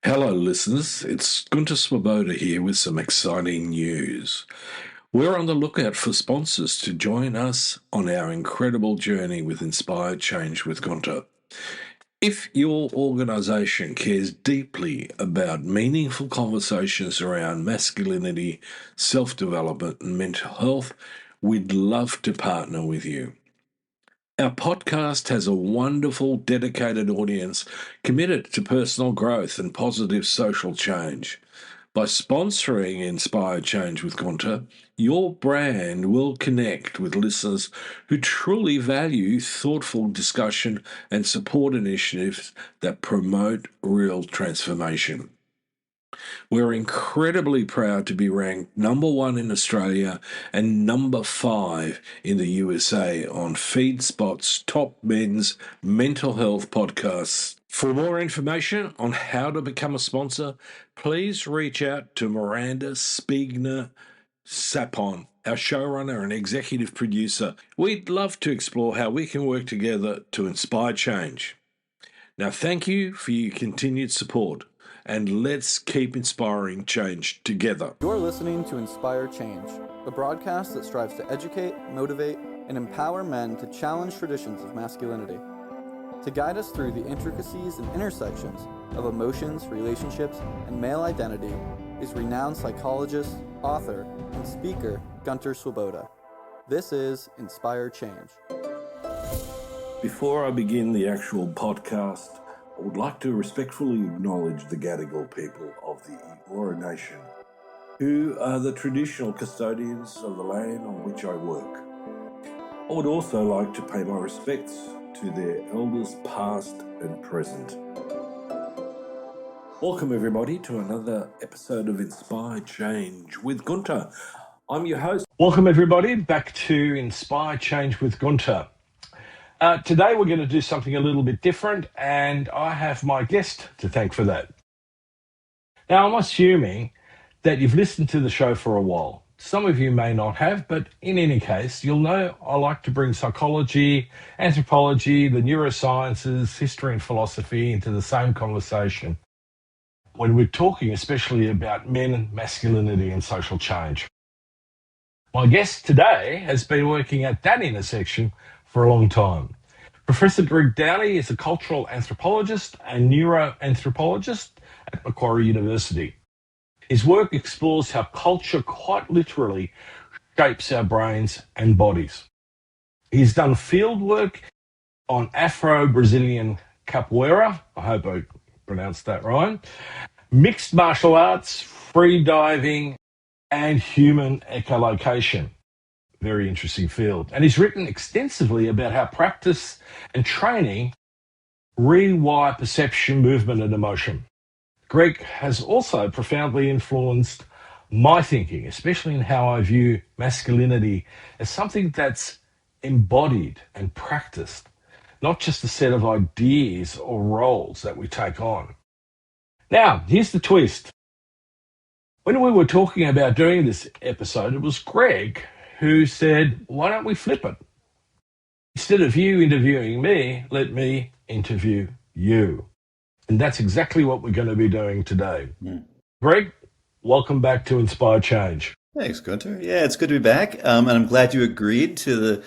Hello, listeners. It's Gunter Swoboda here with some exciting news. We're on the lookout for sponsors to join us on our incredible journey with Inspired Change with Gunter. If your organization cares deeply about meaningful conversations around masculinity, self development, and mental health, we'd love to partner with you. Our podcast has a wonderful, dedicated audience committed to personal growth and positive social change. By sponsoring Inspired Change with Gunter, your brand will connect with listeners who truly value thoughtful discussion and support initiatives that promote real transformation. We're incredibly proud to be ranked number 1 in Australia and number 5 in the USA on FeedSpot's top men's mental health podcasts. For more information on how to become a sponsor, please reach out to Miranda Spiegner Sapon, our showrunner and executive producer. We'd love to explore how we can work together to inspire change. Now, thank you for your continued support, and let's keep inspiring change together. You're listening to Inspire Change, a broadcast that strives to educate, motivate, and empower men to challenge traditions of masculinity. To guide us through the intricacies and intersections of emotions, relationships, and male identity is renowned psychologist, author, and speaker Gunter Swoboda. This is Inspire Change. Before I begin the actual podcast, I would like to respectfully acknowledge the Gadigal people of the Eora Nation, who are the traditional custodians of the land on which I work. I would also like to pay my respects to their elders past and present. Welcome everybody to another episode of Inspired Change with Gunter. I'm your host. Welcome everybody back to Inspired Change with Gunter. Today we're going to do something a little bit different, and I have my guest to thank for that. Now, I'm assuming that you've listened to the show for a while. Some of you may not have, but in any case, you'll know I like to bring psychology, anthropology, the neurosciences, history and philosophy into the same conversation when we're talking especially about men, masculinity and social change. My guest today has been working at that intersection for a long time. Professor Greg Downey is a cultural anthropologist and neuroanthropologist at Macquarie University. His work explores how culture quite literally shapes our brains and bodies. He's done field work on Afro-Brazilian capoeira, I hope I pronounced that right, mixed martial arts, free diving, and human echolocation. Very interesting field. And he's written extensively about how practice and training rewire perception, movement, and emotion. Greg has also profoundly influenced my thinking, especially in how I view masculinity as something that's embodied and practiced, not just a set of ideas or roles that we take on. Now, here's the twist. When we were talking about doing this episode, it was Greg who said, why don't we flip it? Instead of you interviewing me, let me interview you. And that's exactly what we're going to be doing today. Greg, welcome back to Inspire Change. Thanks, Gunter. Yeah, it's good to be back. And I'm glad you agreed to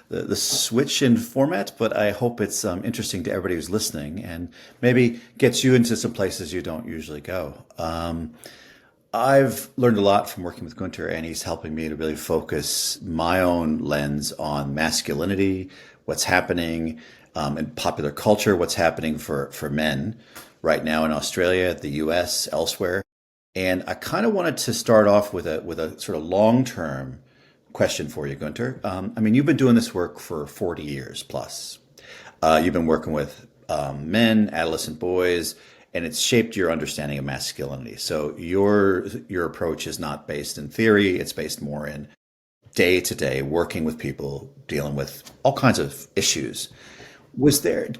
the switch in format, but I hope it's interesting to everybody who's listening and maybe gets you into some places you don't usually go. I've learned a lot from working with Gunter, and he's helping me to really focus my own lens on masculinity, what's happening in popular culture, what's happening for men right now in Australia, the US, elsewhere. And I kind of wanted to start off with a sort of long-term question for you, Gunter. You've been doing this work for 40 years plus. You've been working with men, adolescent boys, and it's shaped your understanding of masculinity. So your approach is not based in theory, it's based more in day-to-day working with people, dealing with all kinds of issues.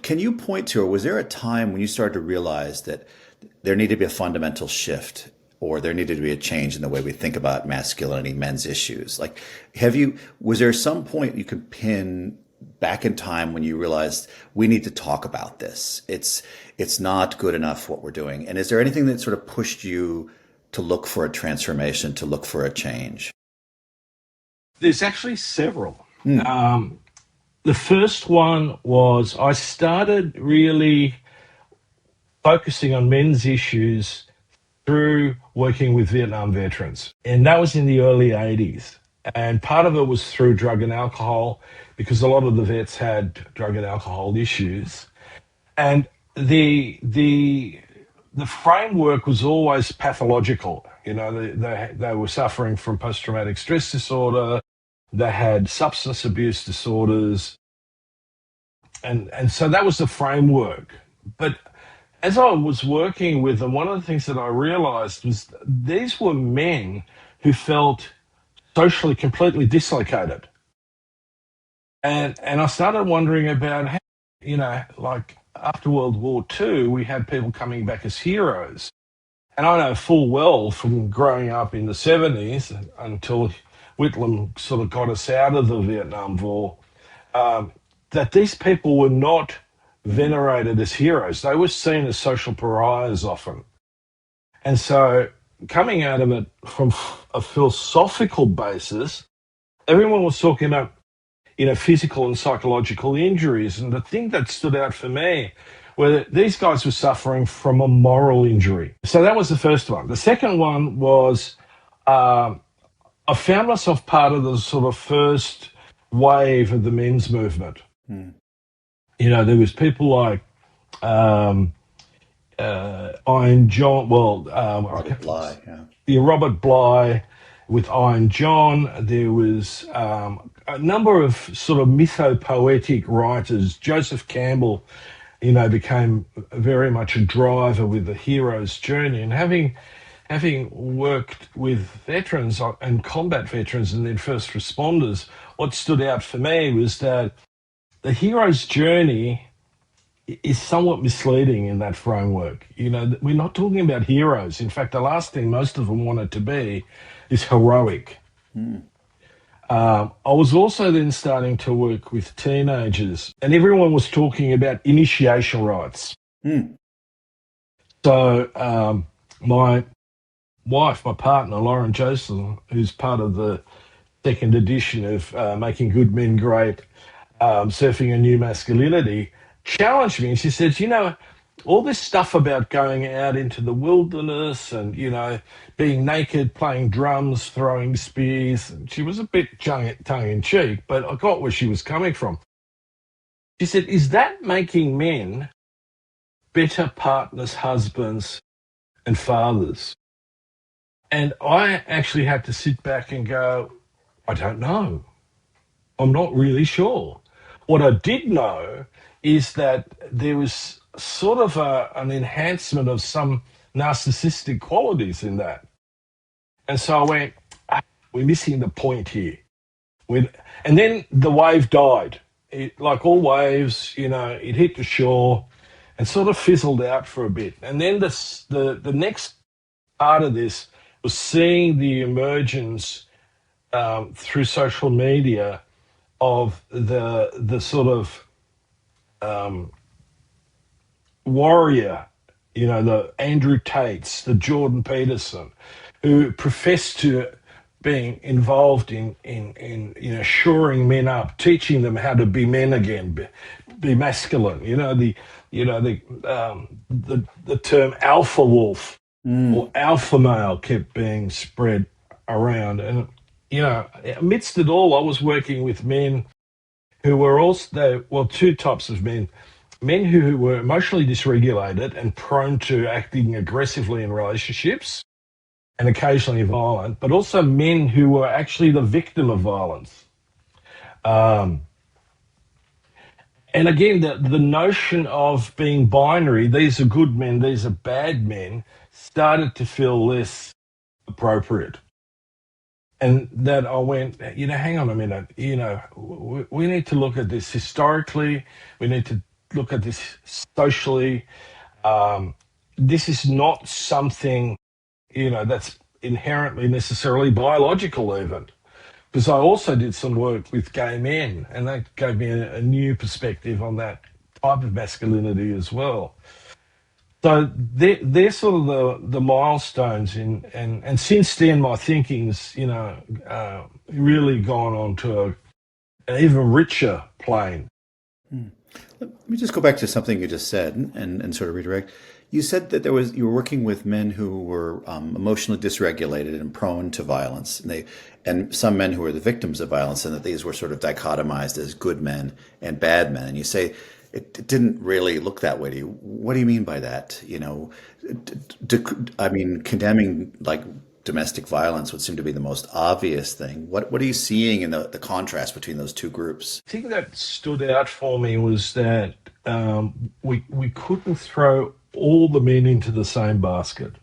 Can you point to, or was there a time when you started to realize that there needed to be a fundamental shift, or there needed to be a change in the way we think about masculinity, men's issues? Was there some point you could pin back in time when you realized we need to talk about this? It's not good enough what we're doing. And is there anything that sort of pushed you to look for a transformation, to look for a change? There's actually several. The first one was I started really focusing on men's issues through working with Vietnam veterans. And that was in the early 80s. And part of it was through drug and alcohol, because a lot of the vets had drug and alcohol issues. And the framework was always pathological. You know, they were suffering from post-traumatic stress disorder. They had substance abuse disorders. And so that was the framework. But as I was working with them, one of the things that I realized was these were men who felt socially completely dislocated. And I started wondering about how, you know, like after World War II, we had people coming back as heroes. And I know full well from growing up in the 70s until Whitlam sort of got us out of the Vietnam War, that these people were not venerated as heroes. They were seen as social pariahs often. And so coming out of it from a philosophical basis, everyone was talking about, you know, physical and psychological injuries. And the thing that stood out for me were that these guys were suffering from a moral injury. So that was the first one. The second one was I found myself part of the sort of first wave of the men's movement. You know, there was people like Iron John, Robert Bly, Robert Bly with Iron John. There was a number of sort of mythopoetic writers. Joseph Campbell, you know, became very much a driver with the hero's journey. And having worked with veterans and combat veterans and then first responders, what stood out for me was that the hero's journey is somewhat misleading in that framework. You know, we're not talking about heroes. In fact, the last thing most of them wanted to be is heroic. I was also then starting to work with teenagers, and everyone was talking about initiation rites. So my wife, my partner, Lauren Joseph, who's part of the second edition of Making Good Men Great, Surfing a New Masculinity, challenged me. And she said, you know, all this stuff about going out into the wilderness and, you know, being naked, playing drums, throwing spears. She was a bit tongue-in-cheek, but I got where she was coming from. She said, is that making men better partners, husbands, and fathers? And I actually had to sit back and go, I don't know. I'm not really sure. What I did know is that there was sort of an enhancement of some narcissistic qualities in that. And so I went, we're missing the point here. And then the wave died. Like all waves, you know, it hit the shore and sort of fizzled out for a bit. And then the next part of this was seeing the emergence through social media of the sort of warrior, you know, the Andrew Tates, the Jordan Peterson, who profess to being involved in you know, shoring men up, teaching them how to be men again, be masculine. You know, the term alpha wolf or alpha male kept being spread around. And, you know, amidst it all, I was working with men who were also, well, two types of men. Men who were emotionally dysregulated and prone to acting aggressively in relationships and occasionally violent, but also men who were actually the victim of violence. And again, the notion of being binary, these are good men, these are bad men, started to feel less appropriate. And that I went, you know, hang on a minute, you know, we need to look at this historically, we need to look at this socially. This is not something, you know, that's inherently necessarily biological even. because I also did some work with gay men, and that gave me a new perspective on that type of masculinity as well. So they're sort of the milestones and since then my thinking's really gone on to an even richer plane. Let me just go back to something you just said and sort of redirect. You said that you were working with men who were emotionally dysregulated and prone to violence, and some men who were the victims of violence, and that these were sort of dichotomized as good men and bad men. And you say it didn't really look that way to you. What do you mean by that? I mean, condemning like domestic violence would seem to be the most obvious thing. What are you seeing in the contrast between those two groups? The thing that stood out for me was that we couldn't throw all the men into the same basket.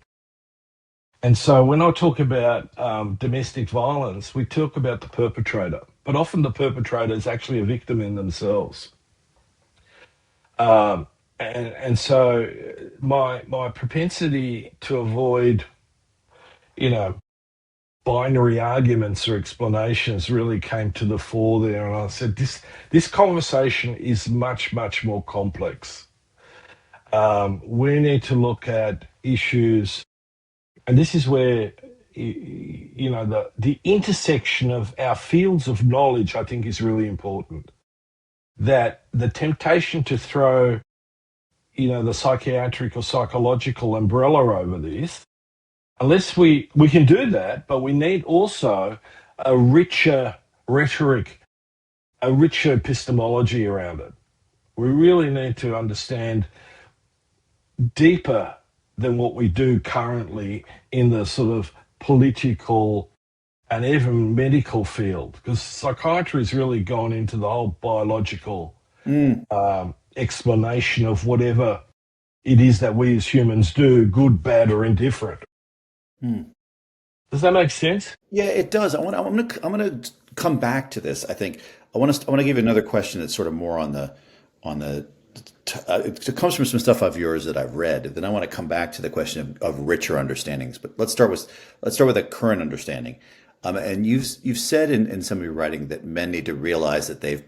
And so when I talk about domestic violence, we talk about the perpetrator, but often the perpetrator is actually a victim in themselves. And so my propensity to avoid, binary arguments or explanations really came to the fore there. And I said, this conversation is much, much more complex. We need to look at issues, and this is where, the intersection of our fields of knowledge, I think, is really important. That the temptation to throw, the psychiatric or psychological umbrella over this, unless we can do that, but we need also a richer rhetoric, a richer epistemology around it. We really need to understand deeper than what we do currently in the sort of political and even medical field, because psychiatry has really gone into the whole biological explanation of whatever it is that we as humans do, good, bad, or indifferent. Does that make sense? Yeah, it does. I'm gonna come back to this. I think I want to give you another question that's sort of more on the it comes from some stuff of yours that I've read. Then I want to come back to the question of richer understandings. But let's start with a current understanding. And you've said in some of your writing that men need to realize that they've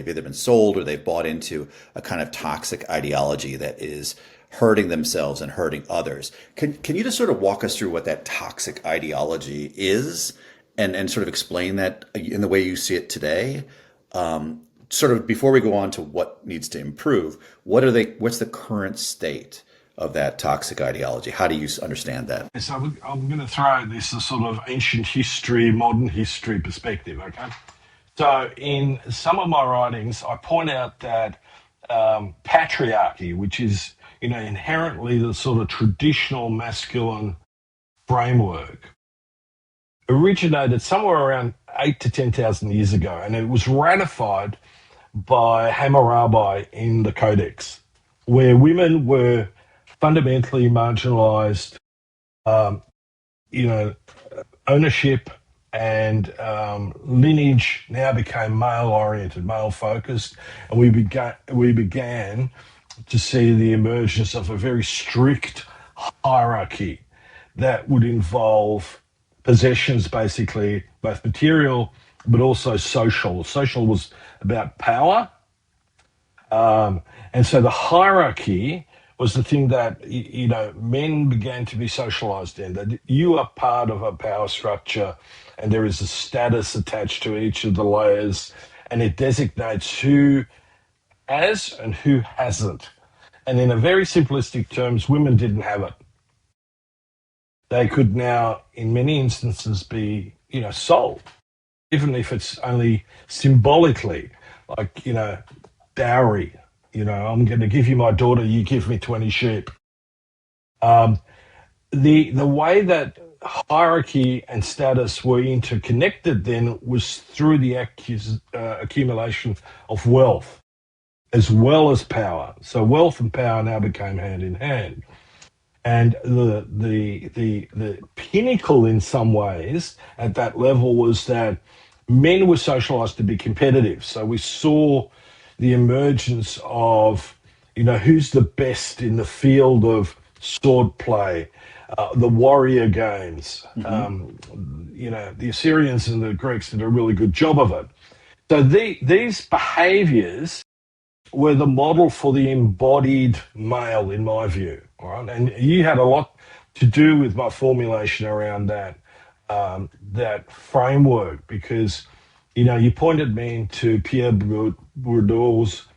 either been sold or they've bought into a kind of toxic ideology that is hurting themselves and hurting others. Can you just sort of walk us through what that toxic ideology is and sort of explain that in the way you see it today? Sort of before we go on to what needs to improve, what's the current state of that toxic ideology? How do you understand that? So I'm going to throw this a sort of ancient history, modern history perspective, okay? So in some of my writings, I point out that patriarchy, which is, inherently the sort of traditional masculine framework, originated somewhere around 8,000 to 10,000 years ago, and it was ratified by Hammurabi in the Codex, where women were fundamentally marginalized, ownership and lineage now became male-oriented, male-focused, and we began to see the emergence of a very strict hierarchy that would involve possessions, basically, both material but also social. Social was about power. And so the hierarchy was the thing that, men began to be socialized in, that you are part of a power structure and there is a status attached to each of the layers, and it designates who has and who hasn't. And in a very simplistic terms, women didn't have it. They could now, in many instances, be, sold, even if it's only symbolically, like, dowry. I'm going to give you my daughter, you give me 20 sheep. The way that hierarchy and status were interconnected then was through the accumulation of wealth as well as power. So wealth and power now became hand in hand. And the pinnacle in some ways at that level was that men were socialized to be competitive. So we saw the emergence of, who's the best in the field of sword play, the warrior games. Mm-hmm. The Assyrians and the Greeks did a really good job of it. So these behaviors were the model for the embodied male, in my view. All right, and you had a lot to do with my formulation around that framework because you pointed me into Pierre Bourdieu's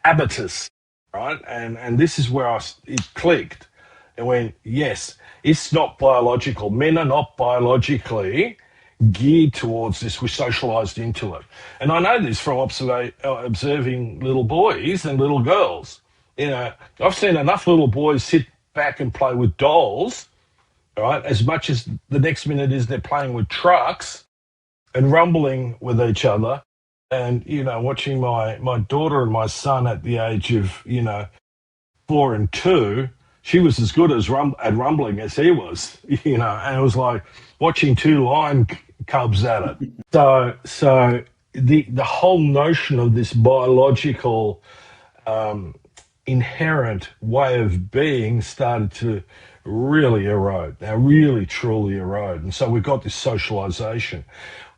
habitus, right? And this is where it clicked. And went, yes, it's not biological. Men are not biologically geared towards this. We're socialized into it. And I know this from observing little boys and little girls. I've seen enough little boys sit back and play with dolls, right? As much as the next minute is they're playing with trucks and rumbling with each other. And, watching my daughter and my son at the age of, 4 and 2, she was as good as at rumbling as he was, and it was like watching two lion cubs at it. So the whole notion of this biological inherent way of being started to really erode. Now, really, truly erode. And so we've got this socialization.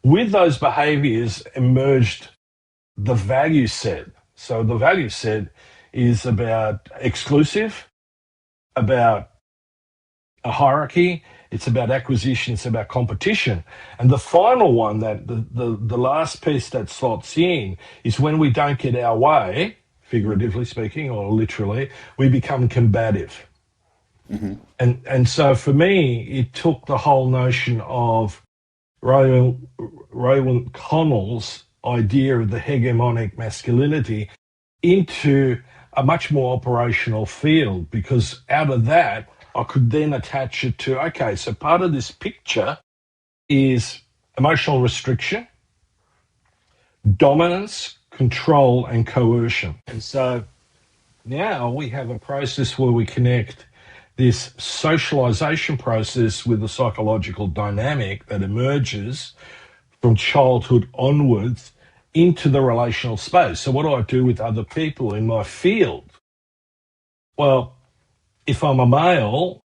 With those behaviors emerged the value set. So the value set is about exclusive, about a hierarchy, it's about acquisition, it's about competition. And the final one, that the last piece that slots in, is when we don't get our way, figuratively speaking or literally, we become combative. Mm-hmm. And so for me, it took the whole notion of Raymond Connell's idea of the hegemonic masculinity into a much more operational field, because out of that, I could then attach it to, okay, so part of this picture is emotional restriction, dominance, control, and coercion. And so now we have a process where we connect this socialization process with the psychological dynamic that emerges from childhood onwards into the relational space. So what do I do with other people in my field? Well, if I'm a male,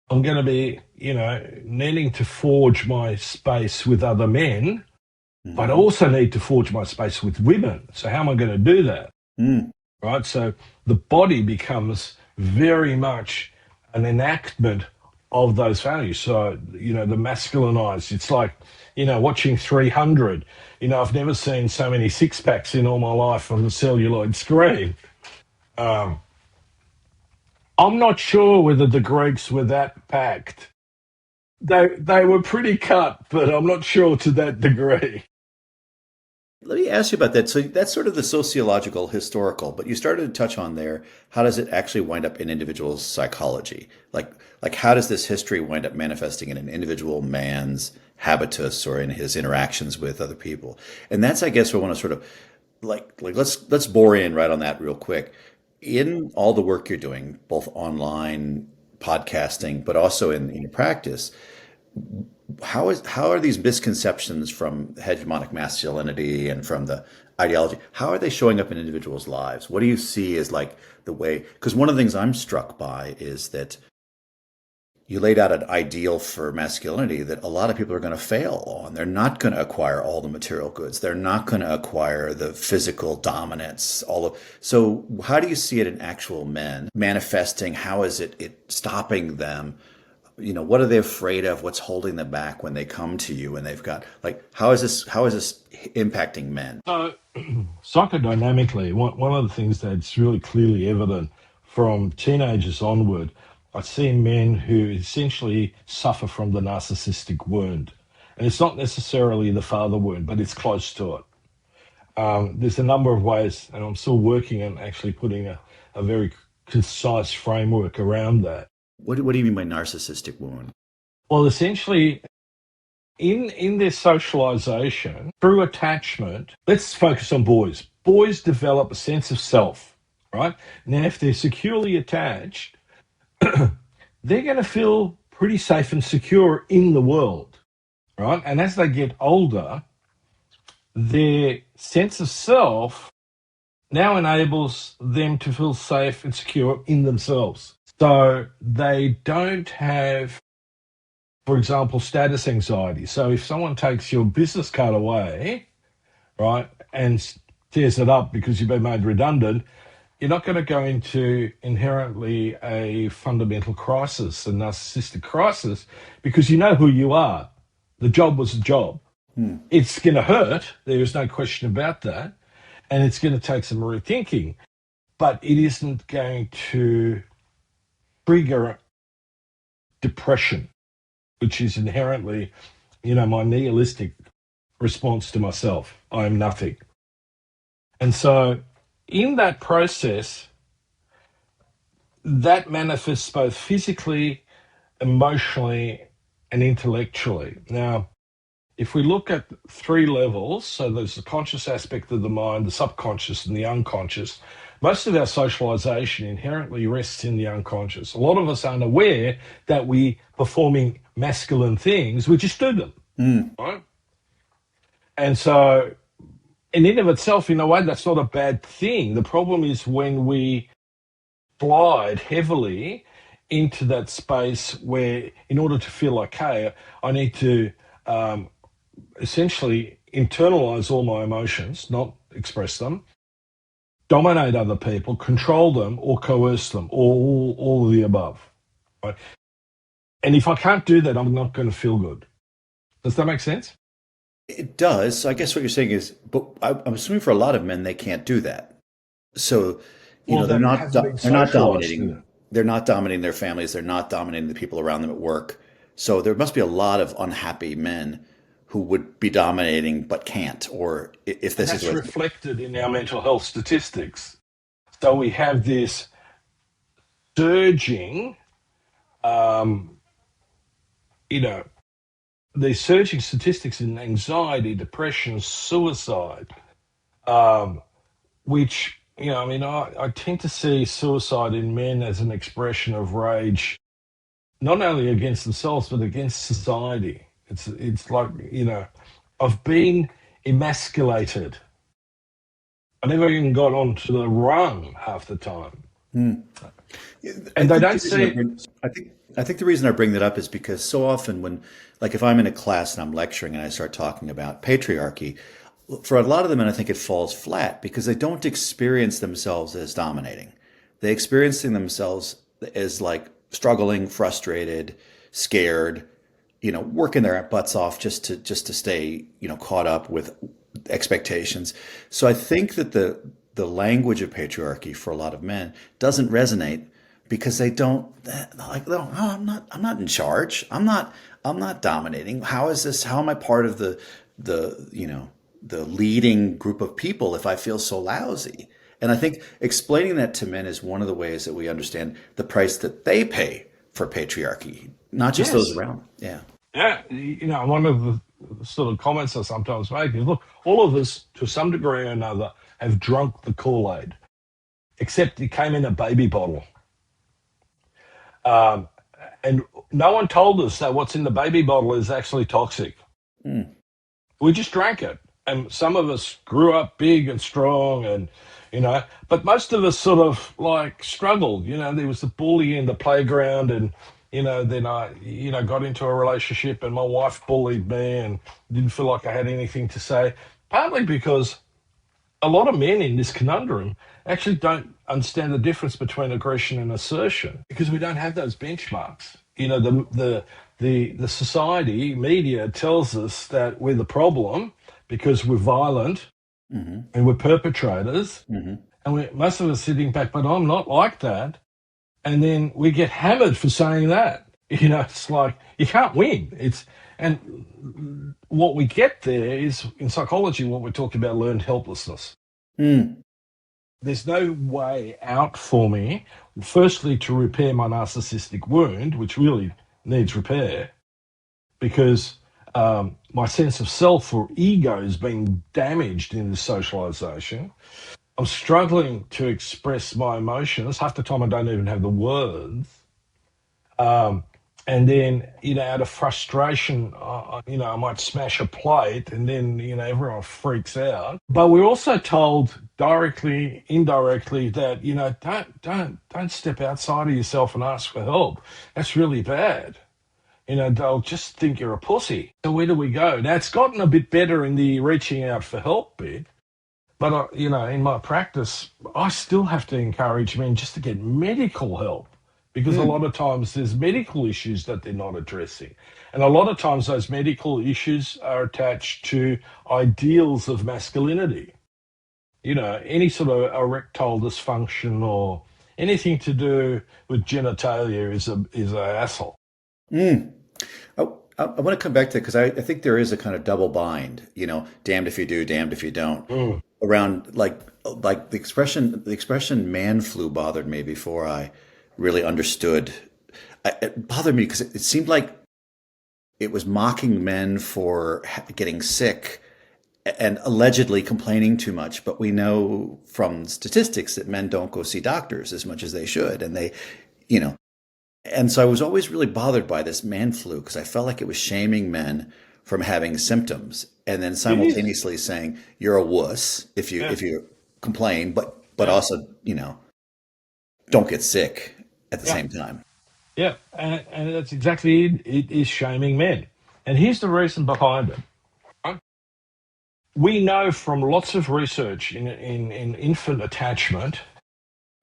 I'm going to be, needing to forge my space with other men, but I also need to forge my space with women. So how am I going to do that? Right? So the body becomes very much an enactment of those values. So, the masculinized, it's like, watching 300. I've never seen so many six-packs in all my life on the celluloid screen. I'm not sure whether the Greeks were that packed. They were pretty cut, but I'm not sure to that degree. Let me ask you about that. So that's sort of the sociological, historical, but you started to touch on there. How does it actually wind up in individual psychology? Like how does this history wind up manifesting in an individual man's habitus or in his interactions with other people? And that's, I guess, what I want to sort of like let's bore in right on that real quick. In all the work you're doing, both online podcasting, but also in your practice, how are these misconceptions from hegemonic masculinity and from the ideology, how are they showing up in individuals' lives? What do you see as like the way? Because one of the things I'm struck by is that you laid out an ideal for masculinity that a lot of people are going to fail on. They're not going to acquire all the material goods. They're not going to acquire the physical dominance. So how do you see it in actual men manifesting? How is it stopping them? What are they afraid of? What's holding them back when they come to you and they've got how is this impacting men? So psychodynamically, one of the things that's really clearly evident from teenagers onward, I see men who essentially suffer from the narcissistic wound. And it's not necessarily the father wound, but it's close to it. There's a number of ways, and I'm still working on actually putting a very concise framework around that. What do you mean by narcissistic wound? Well, essentially, in their socialization, through attachment, let's focus on boys. Boys develop a sense of self, right? Now, if they're securely attached, they're going to feel pretty safe and secure in the world, right? And as they get older, their sense of self now enables them to feel safe and secure in themselves. So they don't have, for example, status anxiety. So if someone takes your business card away, right, and tears it up because you've been made redundant, you're not going to go into inherently a fundamental crisis, a narcissistic crisis, because you know who you are. The job was a job. It's going to hurt. There is no question about that. And it's going to take some rethinking, but it isn't going to trigger depression, which is inherently, my nihilistic response to myself. I am nothing. And so in that process, that manifests both physically, emotionally, and intellectually. Now, if we look at 3 levels, so there's the conscious aspect of the mind, the subconscious, and the unconscious. Most of our socialization inherently rests in the unconscious. A lot of us aren't aware that we performing masculine things, we just do them, right? And so, in and of itself, in a way, that's not a bad thing. The problem is when we slide heavily into that space where, in order to feel okay, I need to essentially internalize all my emotions, not express them, dominate other people, control them, or coerce them, or all of the above. Right? And if I can't do that, I'm not going to feel good. Does that make sense? It does. So I guess what you're saying is, but I'm assuming for a lot of men they can't do that. So, Well, they're that not hasn't been they're not socialized, is dominating. it? They're not dominating their families. They're not dominating the people around them at work. So there must be a lot of unhappy men who would be dominating but can't. Or if And this is that's what. reflected in our mental health statistics. So we have this surging, um, you know, these surging statistics in anxiety, depression, suicide, which, I tend to see suicide in men as an expression of rage, not only against themselves, but against society. It's like, I've been emasculated. I never even got onto the rung half the time. I And they think don't see it. I think the reason I bring that up is because so often when, like, if I'm in a class and I'm lecturing and I start talking about patriarchy, for a lot of them, and I think it falls flat because they don't experience themselves as dominating. They experiencing themselves as like struggling, frustrated, scared, working their butts off just to stay, caught up with expectations. So I think that the language of patriarchy for a lot of men doesn't resonate because they don't like, oh, I'm not in charge. I'm not dominating. How is this? How am I part of the leading group of people if I feel so lousy? And I think explaining that to men is one of the ways that we understand the price that they pay for patriarchy, not just those Yes. around them. Yeah. Yeah. One of the sort of comments I sometimes make is, look, all of us, to some degree or another, have drunk the Kool-Aid, except it came in a baby bottle. Um, and no one told us that what's in the baby bottle is actually toxic. We just drank it. And some of us grew up big and strong and, but most of us sort of like struggled. There was the bullying in the playground and, then I, got into a relationship and my wife bullied me and didn't feel like I had anything to say, partly because a lot of men in this conundrum actually don't understand the difference between aggression and assertion because we don't have those benchmarks. The society media tells us that we're the problem because we're violent and we're perpetrators, and most of us sitting back, but I'm not like that. And then we get hammered for saying that. It's like you can't win. And what we get there is in psychology what we talked about, learned helplessness. There's no way out for me, firstly, to repair my narcissistic wound, which really needs repair, because my sense of self or ego has been damaged in this socialization. I'm struggling to express my emotions. Half the time I don't even have the words. And then, out of frustration, I might smash a plate, and then, everyone freaks out. But we're also told directly, indirectly, that, don't step outside of yourself and ask for help. That's really bad. They'll just think you're a pussy. So where do we go? Now, it's gotten a bit better in the reaching out for help bit. But, in my practice, I still have to encourage men just to get medical help, because a lot of times there's medical issues that they're not addressing. And a lot of times those medical issues are attached to ideals of masculinity. Any sort of erectile dysfunction or anything to do with genitalia is a hassle. I want to come back to it because I think there is a kind of double bind, damned if you do, damned if you don't, around like the expression man flu bothered me before I really understood. It bothered me because it seemed like it was mocking men for getting sick and allegedly complaining too much. But we know from statistics that men don't go see doctors as much as they should. And they, and so I was always really bothered by this man flu because I felt like it was shaming men from having symptoms and then simultaneously saying you're a wuss if you complain, but also, don't get sick at the same time. Yeah, and that's exactly it. It is shaming men. And here's the reason behind it. Right? We know from lots of research in infant attachment,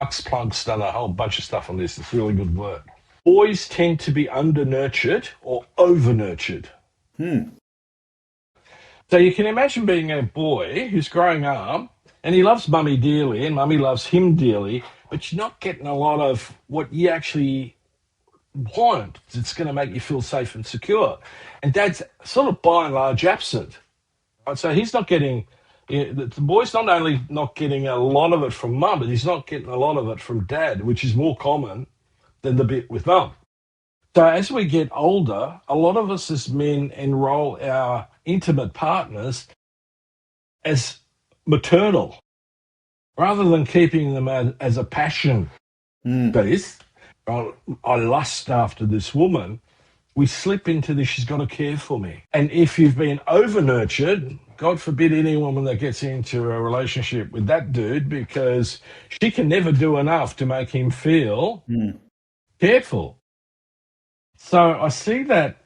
Max Planck's done a whole bunch of stuff on this. It's really good work. Boys tend to be under-nurtured or over-nurtured. So you can imagine being a boy who's growing up and he loves mummy dearly and mummy loves him dearly, but you're not getting a lot of what you actually want. It's going to make you feel safe and secure. And dad's sort of by and large absent. Right? So he's not getting, the boy's not only not getting a lot of it from mum, but he's not getting a lot of it from dad, which is more common than the bit with mum. So as we get older, a lot of us as men enroll our intimate partners as maternal, rather than keeping them as a passion base. I lust after this woman. We slip into this, she's got to care for me. And if you've been over-nurtured, God forbid any woman that gets into a relationship with that dude, because she can never do enough to make him feel careful. So I see that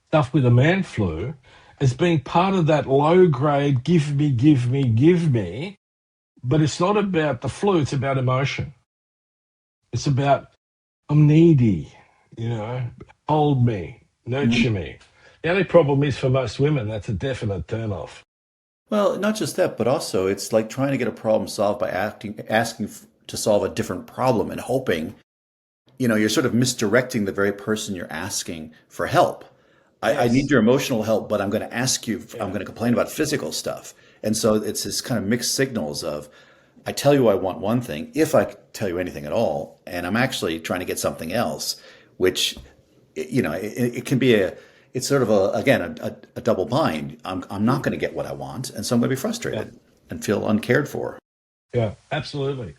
stuff with the man flu as being part of that low-grade give me, but it's not about the flu, it's about emotion. It's about, I'm needy, hold me, nurture me. The only problem is for most women, that's a definite turn-off. Well, not just that, but also it's like trying to get a problem solved by asking to solve a different problem and hoping, you're sort of misdirecting the very person you're asking for help. I need your emotional help, but I'm going to ask you, I'm going to complain about physical stuff. And so it's this kind of mixed signals of, I tell you I want one thing, if I tell you anything at all, and I'm actually trying to get something else, which, it can be it's sort of a double bind. I'm not going to get what I want, and so I'm going to be frustrated and feel uncared for. Yeah, absolutely.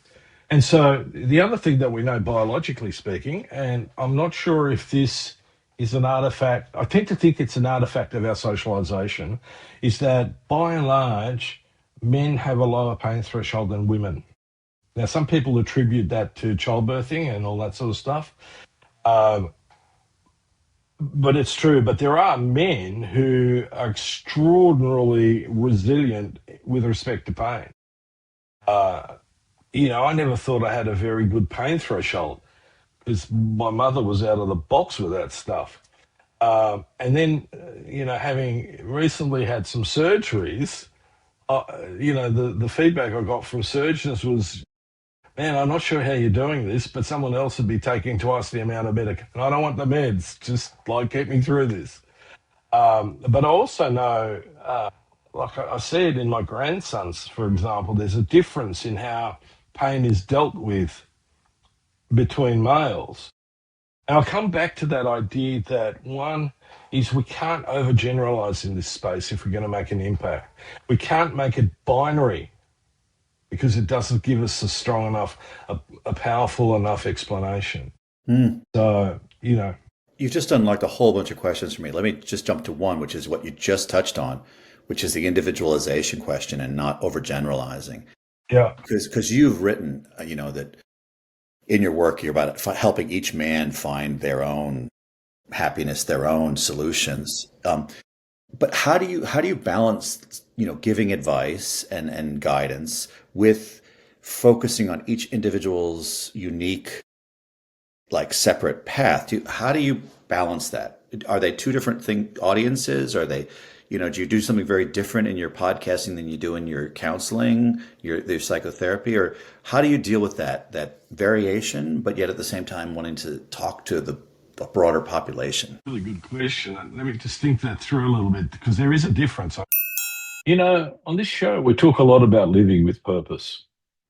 And so the other thing that we know biologically speaking, and I'm not sure if this is an artifact, I tend to think it's an artifact of our socialization, is that by and large, men have a lower pain threshold than women. Now, some people attribute that to childbirthing and all that sort of stuff. But it's true. But there are men who are extraordinarily resilient with respect to pain. I never thought I had a very good pain threshold because my mother was out of the box with that stuff. And then, having recently had some surgeries, the feedback I got from surgeons was, man, I'm not sure how you're doing this, but someone else would be taking twice the amount of medication. And I don't want the meds, just keep me through this. But I also know, like I see it in my grandsons, for example, there's a difference in how pain is dealt with between males. And I'll come back to that idea that one is we can't overgeneralize in this space if we're going to make an impact. We can't make it binary because it doesn't give us a strong enough, a powerful enough explanation. So, You just unlocked a whole bunch of questions for me. Let me just jump to one, which is what you just touched on, which is the individualization question and not overgeneralizing. Yeah. Because you've written, that in your work you're about helping each man find their own happiness, their own solutions. But how do you balance, giving advice and guidance with focusing on each individual's unique, like separate path? How do you balance that? Are they two different audiences? Are they, do you do something very different in your podcasting than you do in your counseling, your psychotherapy, or how do you deal with that variation, but yet at the same time wanting to talk to the broader population? Really good question. Let me just think that through a little bit because there is a difference. On this show, we talk a lot about living with purpose,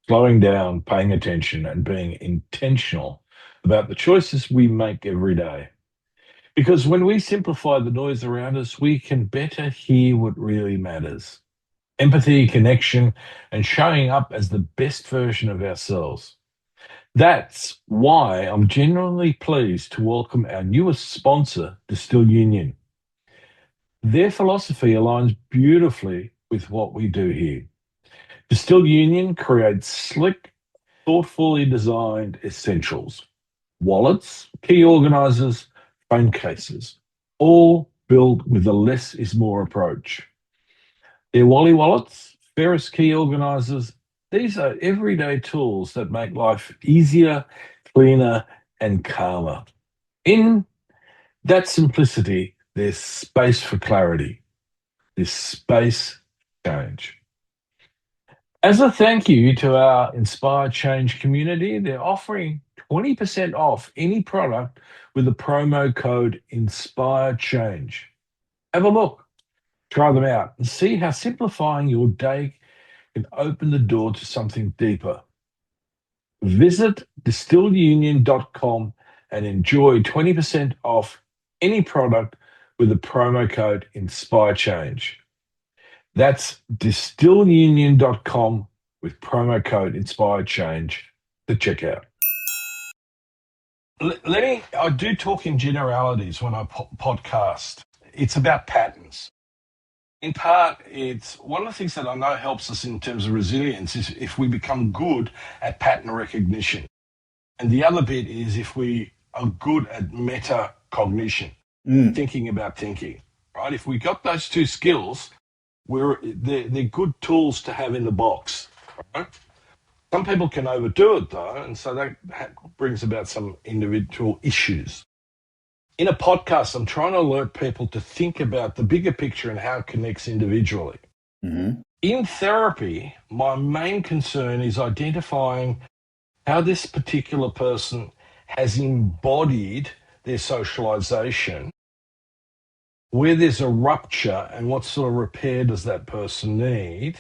slowing down, paying attention, and being intentional about the choices we make every day. Because when we simplify the noise around us, we can better hear what really matters. Empathy, connection, and showing up as the best version of ourselves. That's why I'm genuinely pleased to welcome our newest sponsor, Distill Union. Their philosophy aligns beautifully with what we do here. Distill Union creates slick, thoughtfully designed essentials, wallets, key organizers, phone cases, all built with a less is more approach. Their Wally wallets, Ferris key organizers, these are everyday tools that make life easier, cleaner, and calmer. In that simplicity, there's space for clarity. There's space for change. As a thank you to our Inspire Change community, they're offering 20% off any product with the promo code Inspire Change. Have a look, try them out, and see how simplifying your day can open the door to something deeper. Visit distillunion.com and enjoy 20% off any product with the promo code Inspire Change. That's distillunion.com with promo code Inspire Change to check out. I do talk in generalities when I podcast. It's about patterns. In part, it's one of the things that I know helps us in terms of resilience is if we become good at pattern recognition. And the other bit is if we are good at metacognition, thinking about thinking, right? If we got those two skills, they're good tools to have in the box, right? Some people can overdo it though, and so that brings about some individual issues. In a podcast, I'm trying to alert people to think about the bigger picture and how it connects individually. Mm-hmm. In therapy, my main concern is identifying how this particular person has embodied their socialization, where there's a rupture and what sort of repair does that person need,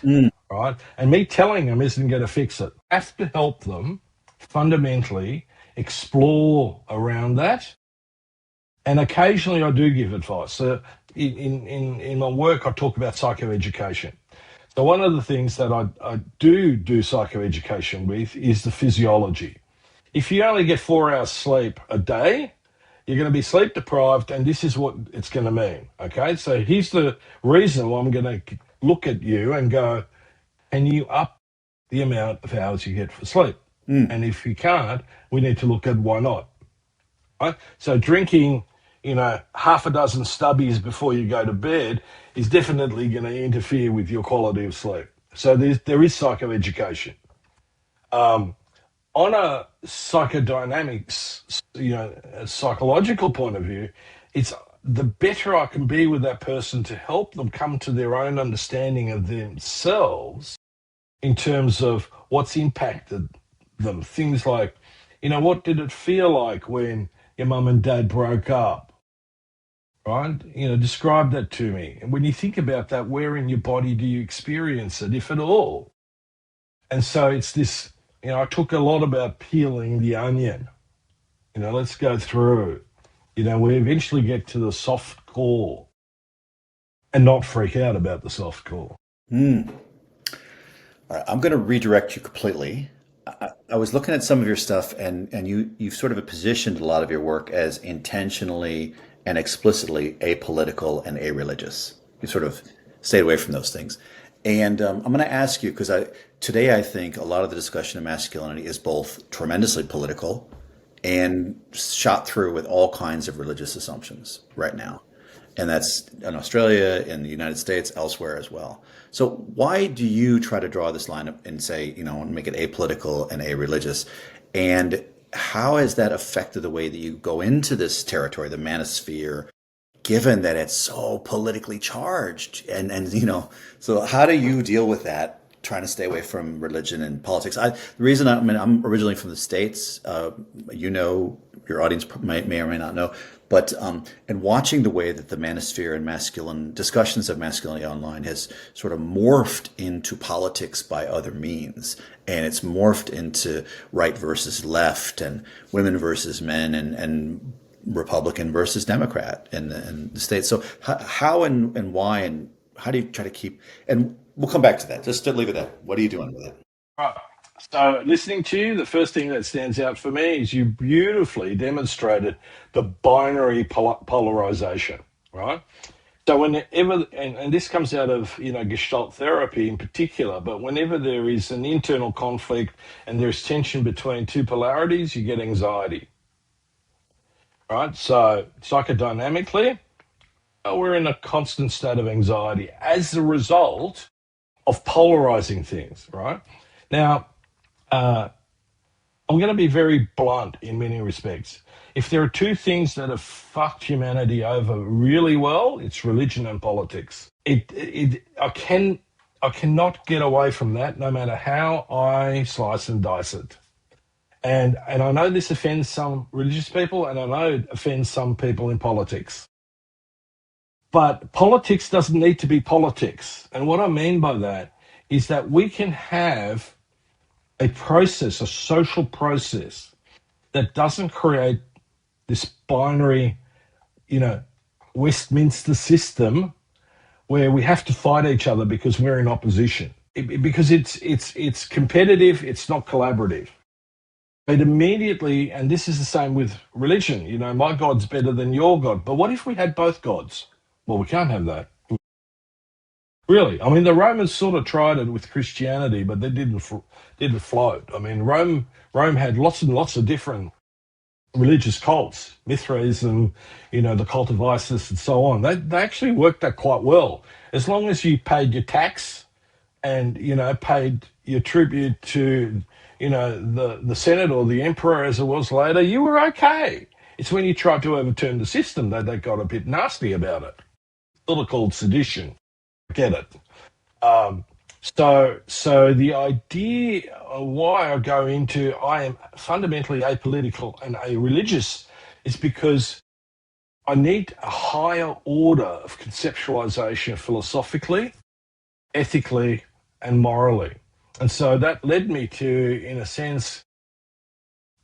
right? And me telling them isn't going to fix it. I have to help them fundamentally explore around that. And occasionally I do give advice. So in my work, I talk about psychoeducation. So one of the things that I do psychoeducation with is the physiology. If you only get 4 hours sleep a day, you're going to be sleep deprived, and this is what it's going to mean, okay? So here's the reason why I'm going to look at you and go, can you up the amount of hours you get for sleep? And if you can't, we need to look at why not, right? So drinking, half a dozen stubbies before you go to bed is definitely going to interfere with your quality of sleep. So there is psychoeducation. On a psychodynamics, a psychological point of view, it's the better I can be with that person to help them come to their own understanding of themselves in terms of what's impacted them. Things like, what did it feel like when your mum and dad broke up? Right? Describe that to me. And when you think about that, where in your body do you experience it, if at all? And so it's this, I talk a lot about peeling the onion. Let's go through. We eventually get to the soft core and not freak out about the soft core. All right, I'm going to redirect you completely I was looking at some of your stuff, and you've sort of positioned a lot of your work as intentionally and explicitly apolitical and a-religious. You sort of stayed away from those things. And I'm going to ask you, because today I think a lot of the discussion of masculinity is both tremendously political and shot through with all kinds of religious assumptions right now. And that's in Australia, in the United States, elsewhere as well. So why do you try to draw this line up and say, make it apolitical and a-religious? And how has that affected the way that you go into this territory, the manosphere, given that it's so politically charged? So how do you deal with that, trying to stay away from religion and politics? The reason I'm originally from the States, your audience may or may not know, but and watching the way that the manosphere and masculine discussions of masculinity online has sort of morphed into politics by other means, and it's morphed into right versus left and women versus men and Republican versus Democrat in the States. So how and why and how do you try to keep, and we'll come back to that. Just to leave it at, what are you doing with it? Right. So, listening to you, the first thing that stands out for me is you beautifully demonstrated the binary polarization, right? So, whenever, and this comes out of Gestalt therapy in particular, but whenever there is an internal conflict and there's tension between two polarities, you get anxiety, right? So, psychodynamically, we're in a constant state of anxiety as a result of polarizing things, right? Now, I'm going to be very blunt in many respects. If there are two things that have fucked humanity over really well, it's religion and politics. I cannot get away from that, no matter how I slice and dice it. And I know this offends some religious people, and I know it offends some people in politics. But politics doesn't need to be politics. And what I mean by that is that we can have a process, a social process that doesn't create this binary, Westminster system where we have to fight each other because we're in opposition. Because it's competitive, it's not collaborative. It immediately, and this is the same with religion, my God's better than your God. But what if we had both gods? Well, we can't have that. Really, I mean, the Romans sort of tried it with Christianity, but they didn't float. I mean, Rome had lots and lots of different religious cults, Mithraism, the cult of Isis, and so on. They actually worked that quite well, as long as you paid your tax and paid your tribute to the Senate or the Emperor, as it was later. You were okay. It's when you tried to overturn the system that they got a bit nasty about it. Sort of called sedition. Get it. So the idea of why I go into I am fundamentally apolitical and a-religious is because I need a higher order of conceptualization philosophically, ethically, and morally. And so that led me to, in a sense,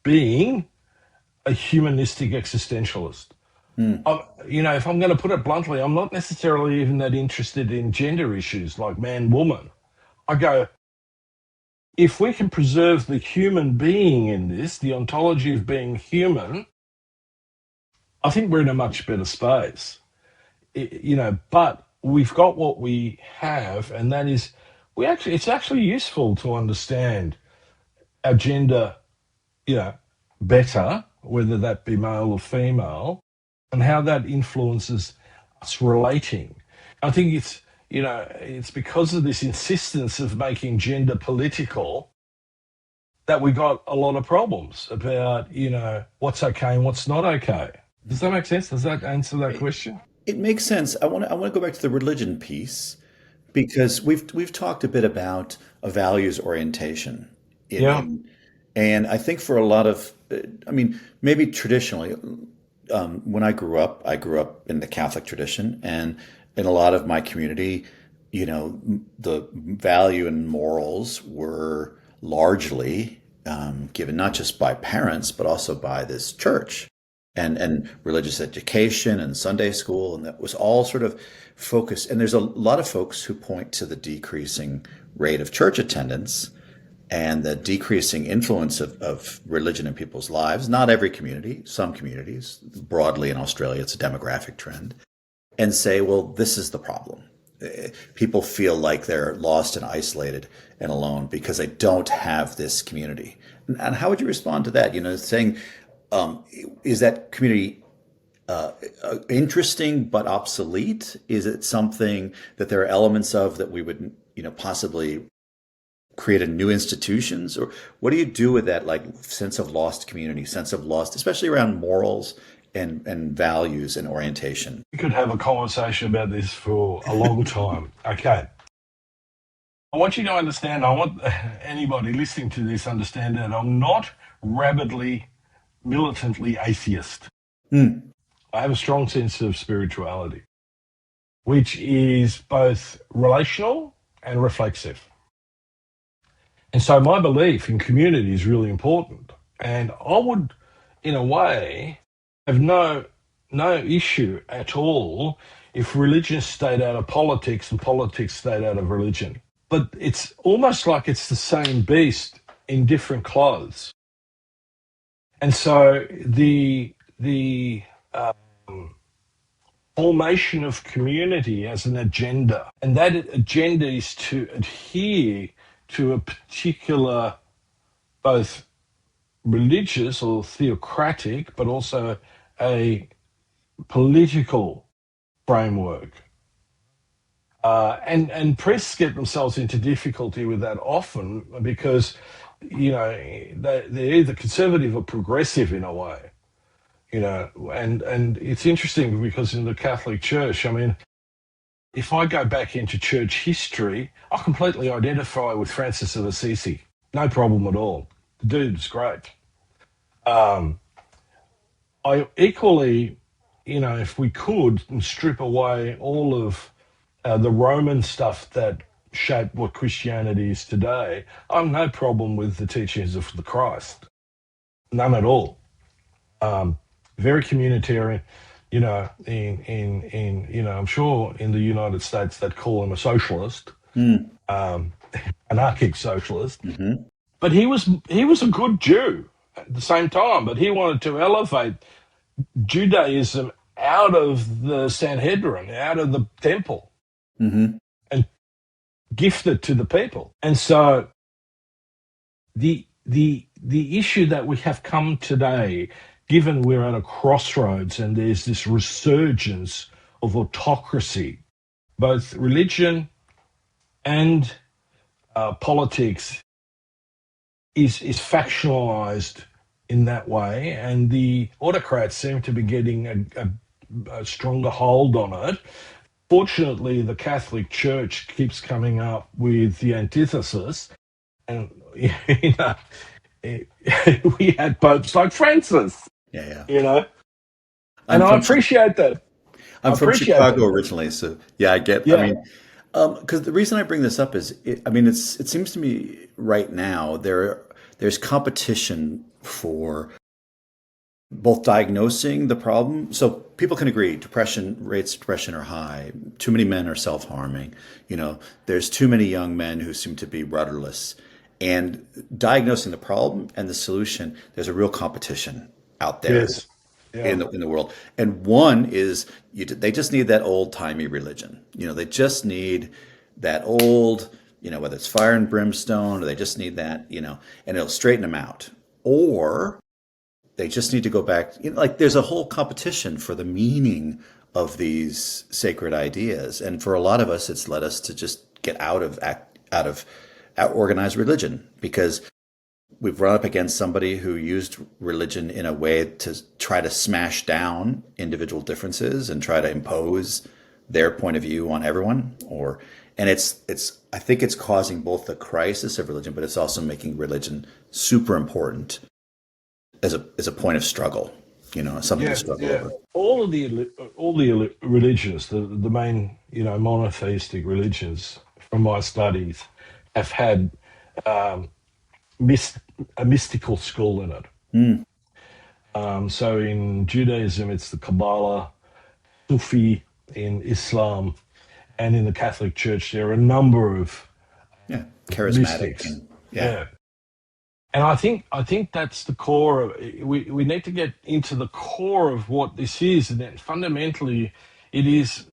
being a humanistic existentialist. If I'm going to put it bluntly, I'm not necessarily even that interested in gender issues like man, woman. I go, if we can preserve the human being in this, the ontology of being human, I think we're in a much better space. But we've got what we have, and that is, it's actually useful to understand our gender, better, whether that be male or female, and how that influences us relating. I think it's because of this insistence of making gender political that we got a lot of problems about, what's okay and what's not okay. Does that make sense? Does that answer that question? It makes sense. I want to go back to the religion piece because we've talked a bit about a values orientation Yeah. and I think for a lot of, maybe traditionally, when I grew up in the Catholic tradition, and in a lot of my community, the value and morals were largely given not just by parents, but also by this church and religious education and Sunday school. And that was all sort of focused. And there's a lot of folks who point to the decreasing rate of church attendance and the decreasing influence of religion in people's lives, not every community, some communities, broadly in Australia, it's a demographic trend, and say, well, this is the problem. People feel like they're lost and isolated and alone because they don't have this community. And how would you respond to that? Saying, is that community interesting but obsolete? Is it something that there are elements of that we would, possibly create a new institutions? Or what do you do with that, like, sense of lost community, sense of lost, especially around morals and values and orientation? We could have a conversation about this for a long time. Okay. I want you to understand, I want anybody listening to this understand that I'm not rabidly, militantly atheist. Mm. I have a strong sense of spirituality, which is both relational and reflexive. And so my belief in community is really important. And I would, in a way, have no issue at all if religion stayed out of politics and politics stayed out of religion. But it's almost like it's the same beast in different clothes. And so the formation of community as an agenda, and that agenda is to adhere to a particular, both religious or theocratic, but also a political framework. And priests get themselves into difficulty with that often because, they're either conservative or progressive in a way, and it's interesting because in the Catholic Church, if I go back into church history, I completely identify with Francis of Assisi. No problem at all. The dude's great. I equally, if we could strip away all of the Roman stuff that shaped what Christianity is today, I have no problem with the teachings of the Christ. None at all. Very communitarian. I'm sure in the United States they'd call him a socialist, anarchic socialist. Mm-hmm. But he was a good Jew at the same time. But he wanted to elevate Judaism out of the Sanhedrin, out of the temple, Mm-hmm. and gift it to the people. And so the issue that we have come today, given we're at a crossroads and there's this resurgence of autocracy, both religion and politics is factionalized in that way, and the autocrats seem to be getting a stronger hold on it. Fortunately, the Catholic Church keeps coming up with the antithesis, and we had popes like Francis. Yeah. And I appreciate that. I'm from Chicago originally, so yeah, I get. Yeah. Because the reason I bring this up is, it seems to me right now there's competition for both diagnosing the problem. So people can agree rates of depression are high. Too many men are self-harming. There's too many young men who seem to be rudderless. And diagnosing the problem and the solution, there's a real competition out there. Yes. Yeah. In the world. And one is they just need that old timey religion. They just need that old, whether it's fire and brimstone, or they just need that, and it'll straighten them out. Or they just need to go back, like there's a whole competition for the meaning of these sacred ideas. And for a lot of us, it's led us to just get out of organized religion, because we've run up against somebody who used religion in a way to try to smash down individual differences and try to impose their point of view on everyone. And I think it's causing both the crisis of religion, but it's also making religion super important as a point of struggle. Something to struggle over. All the religions, the main monotheistic religions, from my studies, have had a mystical school in it. So in Judaism, it's the Kabbalah, Sufi in Islam, and in the Catholic Church, there are a number of charismatic. mystics. And I think that's the core of we need to get into the core of what this is, and then fundamentally, it is,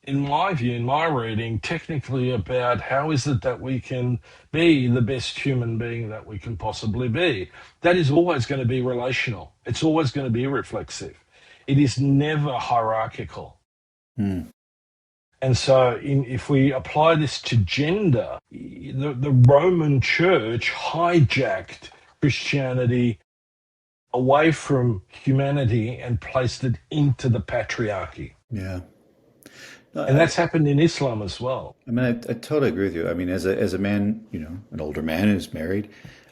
in my view, in my reading, technically about how is it that we can be the best human being that we can possibly be. That is always going to be relational. It's always going to be reflexive. It is never hierarchical. Hmm. And so, if we apply this to gender, the Roman Church hijacked Christianity away from humanity and placed it into the patriarchy. Yeah. No, And that's happened in Islam as well. I mean, I totally agree with you. I mean, as a man, an older man who's married,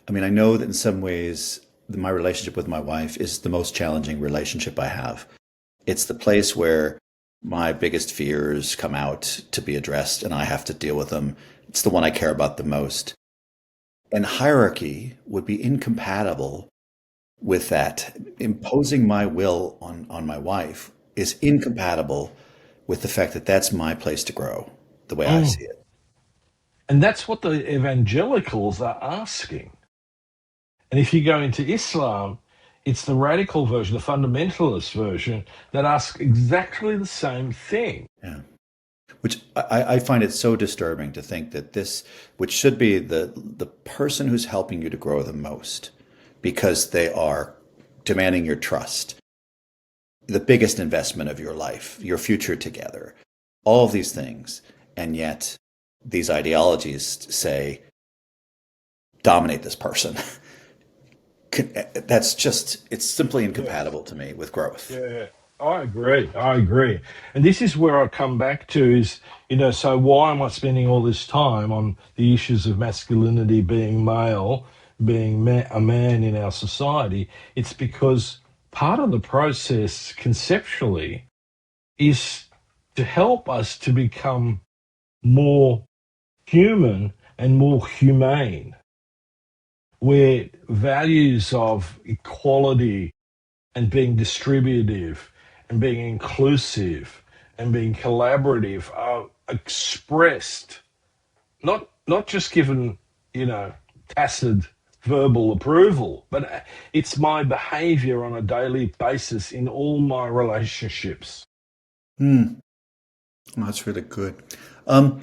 I mean, I know that in some ways my relationship with my wife is the most challenging relationship I have. It's the place where my biggest fears come out to be addressed and I have to deal with them. It's the one I care about the most. And hierarchy would be incompatible with that. Imposing my will on my wife is incompatible with the fact that that's my place to grow, the way I Mm. see it. And that's what the evangelicals are asking. And if you go into Islam, it's the radical version, the fundamentalist version, that asks exactly the same thing. Yeah. Which I find it so disturbing to think that this, which should be the person who's helping you to grow the most, because they are demanding your trust, the biggest investment of your life, your future together, all of these things. And yet these ideologies say, dominate this person. That's just, it's simply Yes. incompatible to me with growth. Yeah, I agree. I agree. And this is where I come back to is, so why am I spending all this time on the issues of masculinity, being male, being a man in our society? It's because part of the process conceptually is to help us to become more human and more humane, where values of equality and being distributive and being inclusive and being collaborative are expressed, not just given, tacit verbal approval, but it's my behavior on a daily basis in all my relationships. Hmm. Oh, that's really good. Um,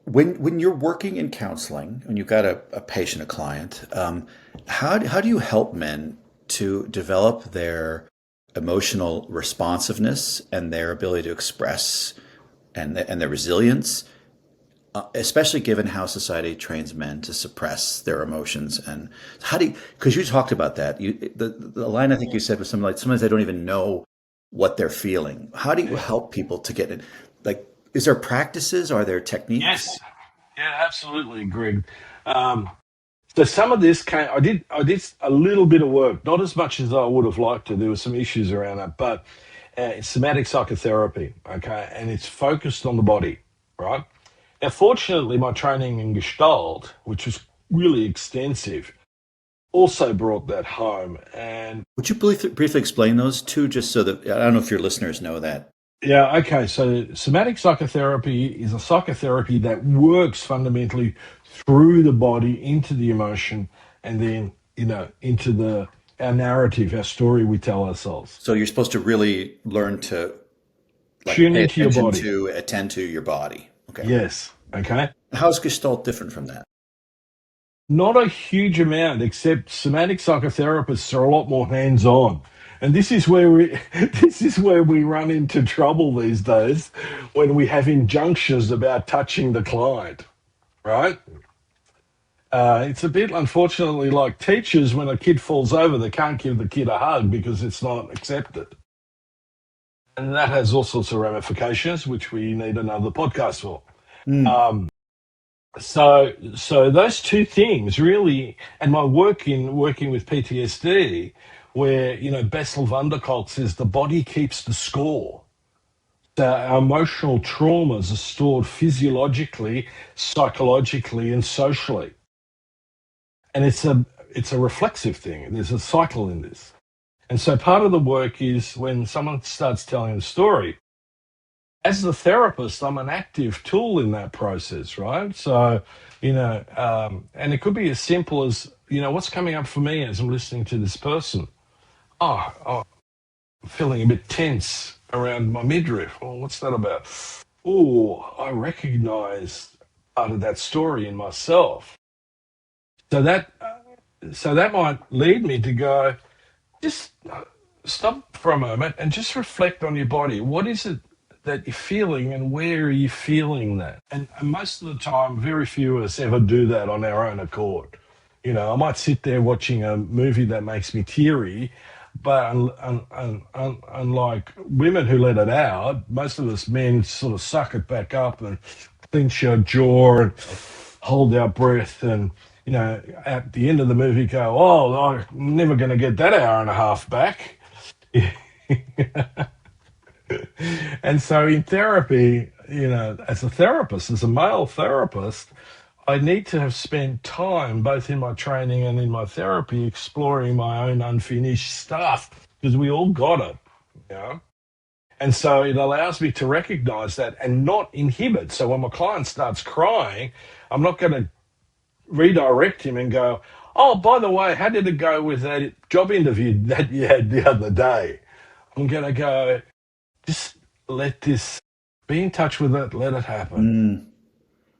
when you're working in counseling, when you've got a patient, a client, how do you help men to develop their emotional responsiveness and their ability to express and their resilience, especially given how society trains men to suppress their emotions? And how do you, because you talked about that, the line I think you said was something like, sometimes they don't even know what they're feeling. How do you help people to get it? Like, is there practices? Are there techniques? Yes, yeah, absolutely, Greg. Um, so some of this came. I did a little bit of work, not as much as I would have liked to. There were some issues around that, but it's somatic psychotherapy, okay, and it's focused on the body, right? Now, fortunately, my training in Gestalt, which was really extensive, also brought that home. And Would you briefly explain those two, just so that I don't know if your listeners know that? yeah, okay. So somatic psychotherapy is a psychotherapy that works fundamentally through the body into the emotion and then, into our narrative, our story we tell ourselves. So you're supposed to really learn to like Tune pay into your attention body. to, attend to your body. Okay. Yes. Okay. How's Gestalt different from that? Not a huge amount, except somatic psychotherapists are a lot more hands-on. And this is where we this is where we run into trouble these days when we have injunctions about touching the client, right? It's a bit, unfortunately, like teachers when a kid falls over, they can't give the kid a hug because it's not accepted. And that has all sorts of ramifications, which we need another podcast for. Mm. Um, so those two things really, and my work in working with PTSD, where, Bessel van der Kolk says the body keeps the score. So our emotional traumas are stored physiologically, psychologically, and socially. And it's a reflexive thing. There's a cycle in this. And so part of the work is when someone starts telling a story, as the therapist, I'm an active tool in that process, right? So, and it could be as simple as what's coming up for me as I'm listening to this person? Oh, feeling a bit tense around my midriff. Well, what's that about? Oh, I recognize part of that story in myself. So that might lead me to go, just stop for a moment and just reflect on your body. What is it that you're feeling, and where are you feeling that? And most of the time, very few of us ever do that on our own accord. I might sit there watching a movie that makes me teary, but unlike women who let it out, most of us men sort of suck it back up and clench our jaw and hold our breath, and at the end of the movie go, oh, I'm never going to get that hour and a half back. And so in therapy, as a therapist, as a male therapist, I need to have spent time, both in my training and in my therapy, exploring my own unfinished stuff, because we all got it, you know. And so it allows me to recognize that and not inhibit. So when my client starts crying, I'm not going to redirect him and go, oh, by the way, how did it go with that job interview that you had the other day? I'm going to go, just let this, be in touch with it, let it happen,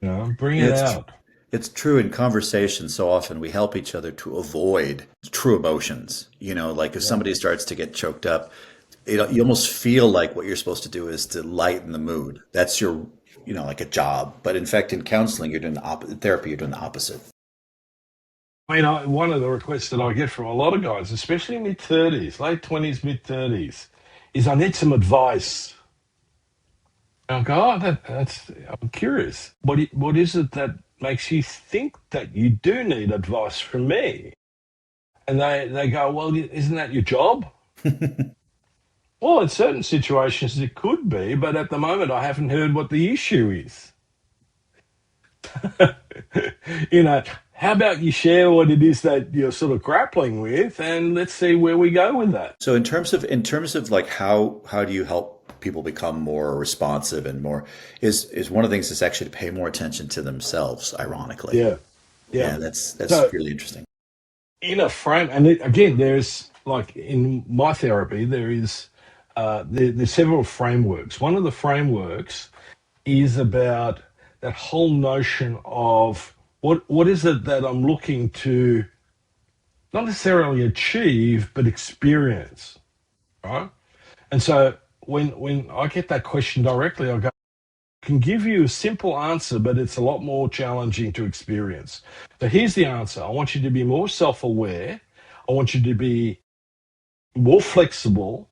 bring it It's out. it's true in conversation. So often we help each other to avoid true emotions. Like if Yeah. somebody starts to get choked up, you almost feel like what you're supposed to do is to lighten the mood. That's your, like a job. But in fact, in counseling, you're doing the opposite. Therapy, you're doing the opposite. One of the requests that I get from a lot of guys, especially mid 30s, late 20s, mid 30s, is I need some advice. And I go, oh, I'm curious. What is it that makes you think that you do need advice from me? And they go, well, isn't that your job? Well, in certain situations it could be, but at the moment I haven't heard what the issue is. you know, how about you share what it is that you're sort of grappling with, and let's see where we go with that. So in terms of like how do you help people become more responsive and more is one of the things is actually to pay more attention to themselves, ironically. Yeah, yeah. Yeah, that's So really interesting. in a frame, and again, there's like in my therapy, there's several frameworks. One of the frameworks is about that whole notion of what is it that I'm looking to not necessarily achieve but experience, right? And so when I get that question directly, I go, I can give you a simple answer, but it's a lot more challenging to experience. So here's the answer. I want you to be more self-aware. I want you to be more flexible,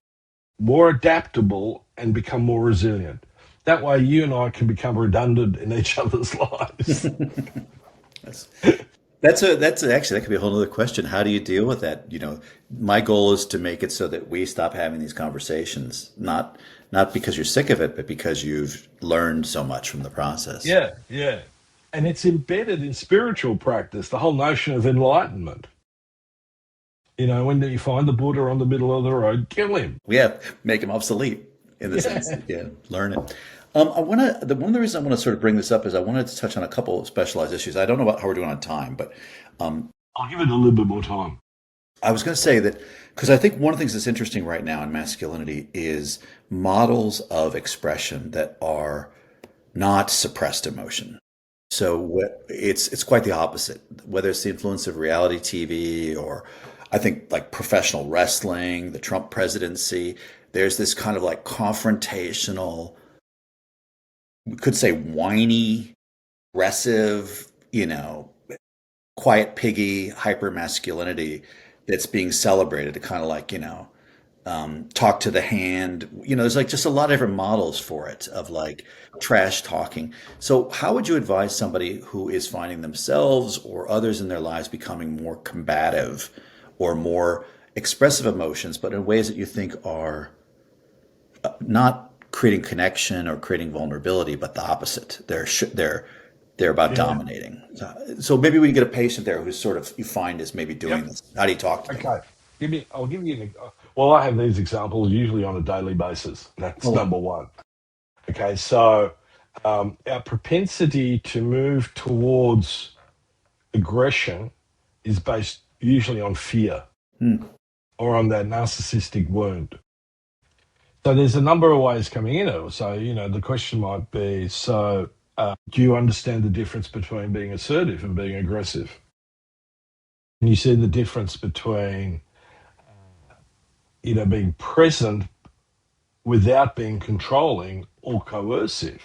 more adaptable, and become more resilient. That way you and I can become redundant in each other's lives. That's that's actually that could be a whole other question. How do you deal with that? My goal is to make it so that we stop having these conversations, not because you're sick of it, but because you've learned so much from the process. Yeah, yeah. And it's embedded in spiritual practice, the whole notion of enlightenment. When you find the Buddha on the middle of the road, kill him. Yeah, make them obsolete in the sense Yeah. that learn it. I want to. One of the reasons I want to sort of bring this up is I wanted to touch on a couple of specialized issues. I don't know about how we're doing on time, but I'll give it a little bit more time. I was going to say that because I think one of the things that's interesting right now in masculinity is models of expression that are not suppressed emotion. So it's quite the opposite. Whether it's the influence of reality TV or I think like professional wrestling, the Trump presidency, there's this kind of like confrontational, we could say whiny, aggressive, quiet piggy hyper masculinity that's being celebrated to kind of like talk to the hand. There's like just a lot of different models for it of like trash talking. So how would you advise somebody who is finding themselves or others in their lives becoming more combative or more expressive emotions, but in ways that you think are not creating connection or creating vulnerability, but the opposite? They're about Yeah. dominating. So maybe we can get a patient there who's sort of you find is maybe doing Yep. this. How do you talk to them? Okay. I'll give you well, I have these examples usually on a daily basis. That's Oh, number one. Okay. So our propensity to move towards aggression is based usually on fear or on that narcissistic wound. So there's a number of ways coming in it. So, the question might be, do you understand the difference between being assertive and being aggressive? And you see the difference between, being present without being controlling or coercive.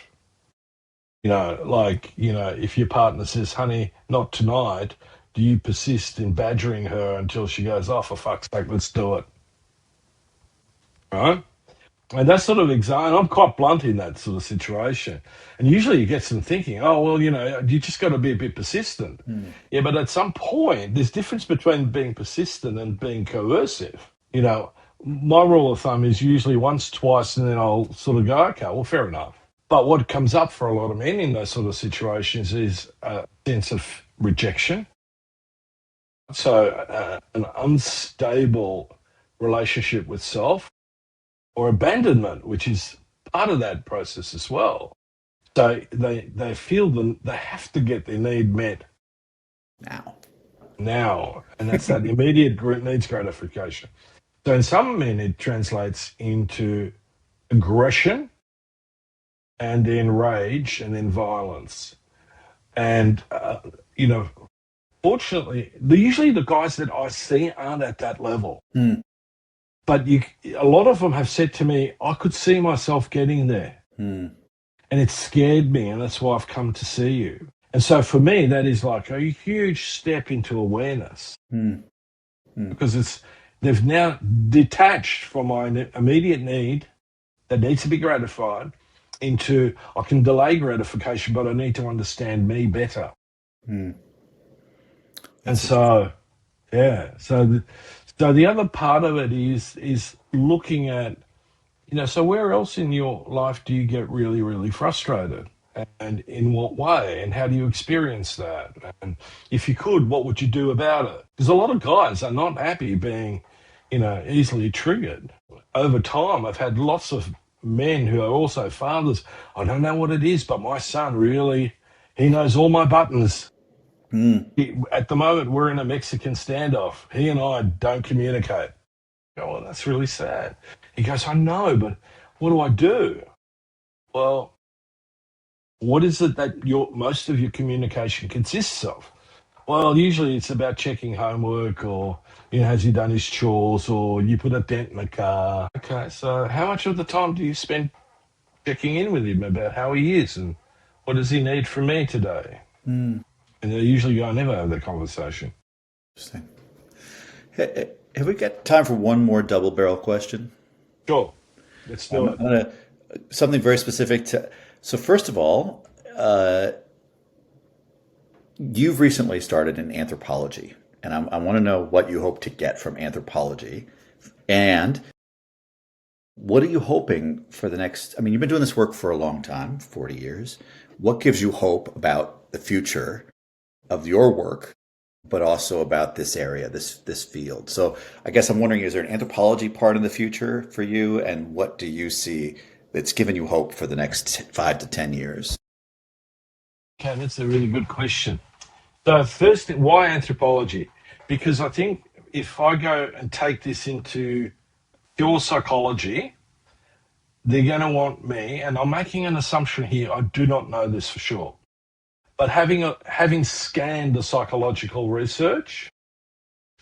If your partner says, honey, not tonight, do you persist in badgering her until she goes, oh, for fuck's sake, let's do it? Right? And that's sort of I'm quite blunt in that sort of situation. And usually you get some thinking, oh, well, you just got to be a bit persistent. Yeah, but at some point, there's difference between being persistent and being coercive. My rule of thumb is usually once, twice, and then I'll sort of go, okay, well, fair enough. But what comes up for a lot of men in those sort of situations is a sense of rejection. So an unstable relationship with self, or abandonment, which is part of that process as well. So they feel they have to get their need met now, and that's that immediate needs gratification. So in some men, it translates into aggression, and then rage, and then violence. And fortunately, usually the guys that I see aren't at that level. But a lot of them have said to me, I could see myself getting there. And it scared me, and that's why I've come to see you. And so for me, that is like a huge step into awareness. Because they've now detached from my immediate need that needs to be gratified into, I can delay gratification, but I need to understand me better. And so, yeah. So the other part of it is looking at, so where else in your life do you get really, really frustrated? And in what way? And how do you experience that? And if you could, what would you do about it? Because a lot of guys are not happy being, easily triggered. Over time, I've had lots of men who are also fathers. I don't know what it is, but my son really, he knows all my buttons. At the moment, we're in a Mexican standoff. He and I don't communicate. Oh, well, that's really sad. He goes, I know, but what do I do? Well, what is it that most of your communication consists of? Well, usually it's about checking homework, or, has he done his chores, or you put a dent in the car. Okay, so how much of the time do you spend checking in with him about how he is and what does he need from me today? And they usually go, I never have that conversation. Interesting. Have we got time for one more double barrel question? Sure. Let's do it. Something very specific to. So first of all, you've recently started an anthropology, and I want to know what you hope to get from anthropology, and what are you hoping for the next? I mean, you've been doing this work for a long time, 40 years. What gives you hope about the future of your work, but also about this area, this field? So I guess I'm wondering, is there an anthropology part in the future for you, and what do you see that's given you hope for the next 5 to 10 years? Okay, that's a really good question. So first, why anthropology? Because I think if I go and take this into pure psychology, they're going to want me, and I'm making an assumption here, I do not know this for sure, but having scanned the psychological research,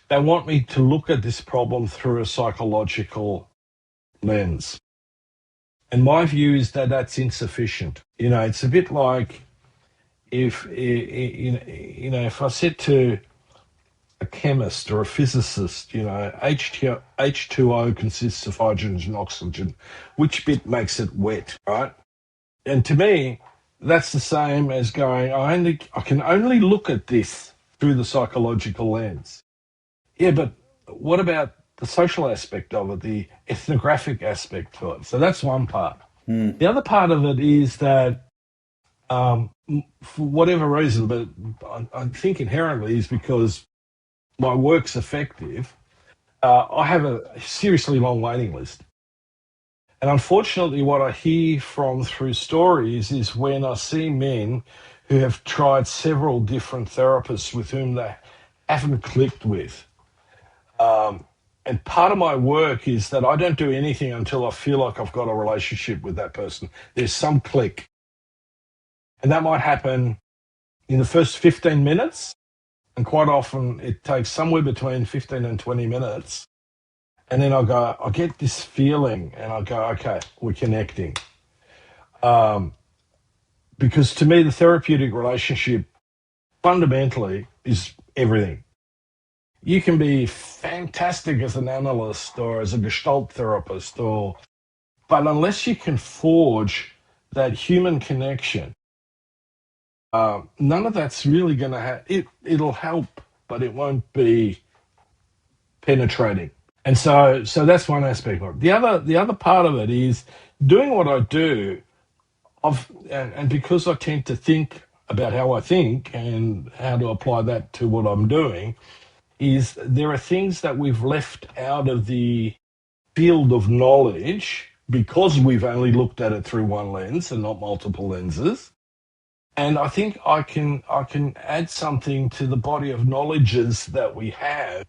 they want me to look at this problem through a psychological lens. And my view is that that's insufficient. It's a bit like if I said to a chemist or a physicist, H2O consists of hydrogen and oxygen. Which bit makes it wet, right? And to me, that's the same as going, I can only look at this through the psychological lens. Yeah, but what about the social aspect of it, the ethnographic aspect to it? So that's one part. The other part of it is that for whatever reason, but I think inherently is because my work's effective, I have a seriously long waiting list. And unfortunately, what I hear through stories is when I see men who have tried several different therapists with whom they haven't clicked with. And part of my work is that I don't do anything until I feel like I've got a relationship with that person. There's some click. And that might happen in the first 15 minutes. And quite often it takes somewhere between 15 and 20 minutes. And then I get this feeling and I go, okay, we're connecting. Because to me, the therapeutic relationship fundamentally is everything. You can be fantastic as an analyst or as a Gestalt therapist, but unless you can forge that human connection, none of that's really going to have it. It'll help, but it won't be penetrating. And so that's one aspect of it. The other part of it is doing what I do. And because I tend to think about how I think and how to apply that to what I'm doing, is there are things that we've left out of the field of knowledge because we've only looked at it through one lens and not multiple lenses. And I think I can add something to the body of knowledges that we have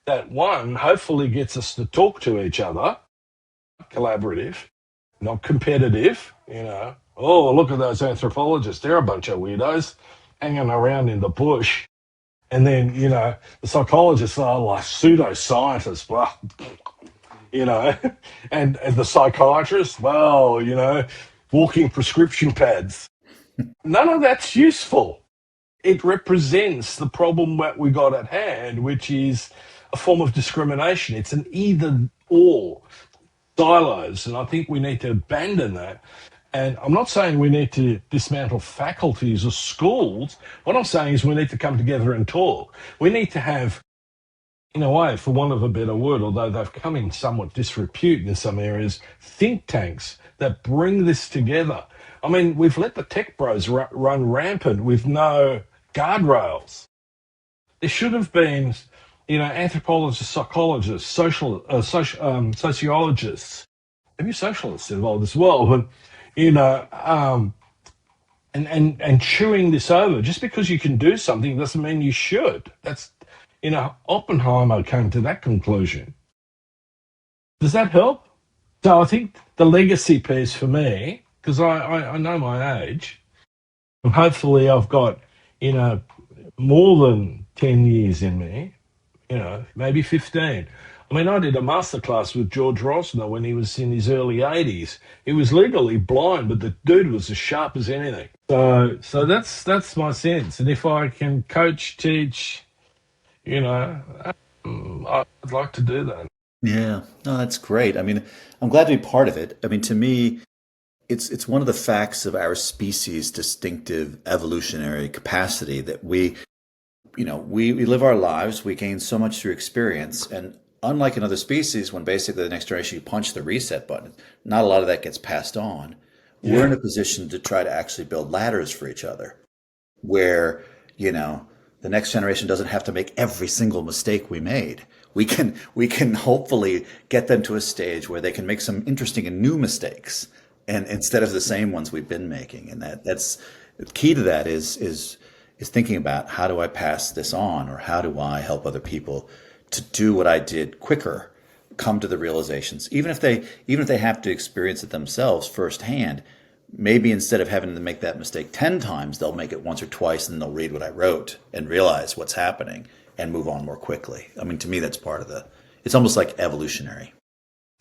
that, one, hopefully gets us to talk to each other, collaborative, not competitive, Oh, look at those anthropologists. They're a bunch of weirdos hanging around in the bush. And then, the psychologists are like pseudoscientists, blah, and the psychiatrists, well, walking prescription pads. None of that's useful. It represents the problem that we got at hand, which is a form of discrimination. It's an either or, silos, and I think we need to abandon that. And I'm not saying we need to dismantle faculties or schools. What I'm saying is we need to come together and talk. We need to have, in a way, for want of a better word, although they've come in somewhat disrepute in some areas, think tanks that bring this together. I mean, we've let the tech bros run rampant with no guardrails. There should have been, anthropologists, psychologists, sociologists, maybe socialists involved as well, but and chewing this over. Just because you can do something doesn't mean you should. That's, Oppenheimer came to that conclusion. Does that help? So I think the legacy piece for me, because I know my age, and hopefully I've got, more than 10 years in me, maybe 15. I mean, I did a masterclass with George Rosner when he was in his early 80s. He was legally blind, but the dude was as sharp as anything. So that's my sense. And if I can coach, teach, I'd like to do that. Yeah, no, that's great. I mean, I'm glad to be part of it. I mean, to me, it's one of the facts of our species' distinctive evolutionary capacity that we live our lives, we gain so much through experience, and unlike in other species, when basically the next generation you punch the reset button, not a lot of that gets passed on. Yeah. We're in a position to try to actually build ladders for each other, where the next generation doesn't have to make every single mistake we made. We can hopefully get them to a stage where they can make some interesting and new mistakes, and instead of the same ones we've been making. And that's the key to that is thinking about, how do I pass this on, or how do I help other people to do what I did quicker, come to the realizations, even if they have to experience it themselves firsthand. Maybe instead of having to make that mistake 10 times, they'll make it once or twice, and they'll read what I wrote and realize what's happening and move on more quickly. I mean, to me, that's part of it's almost like evolutionary.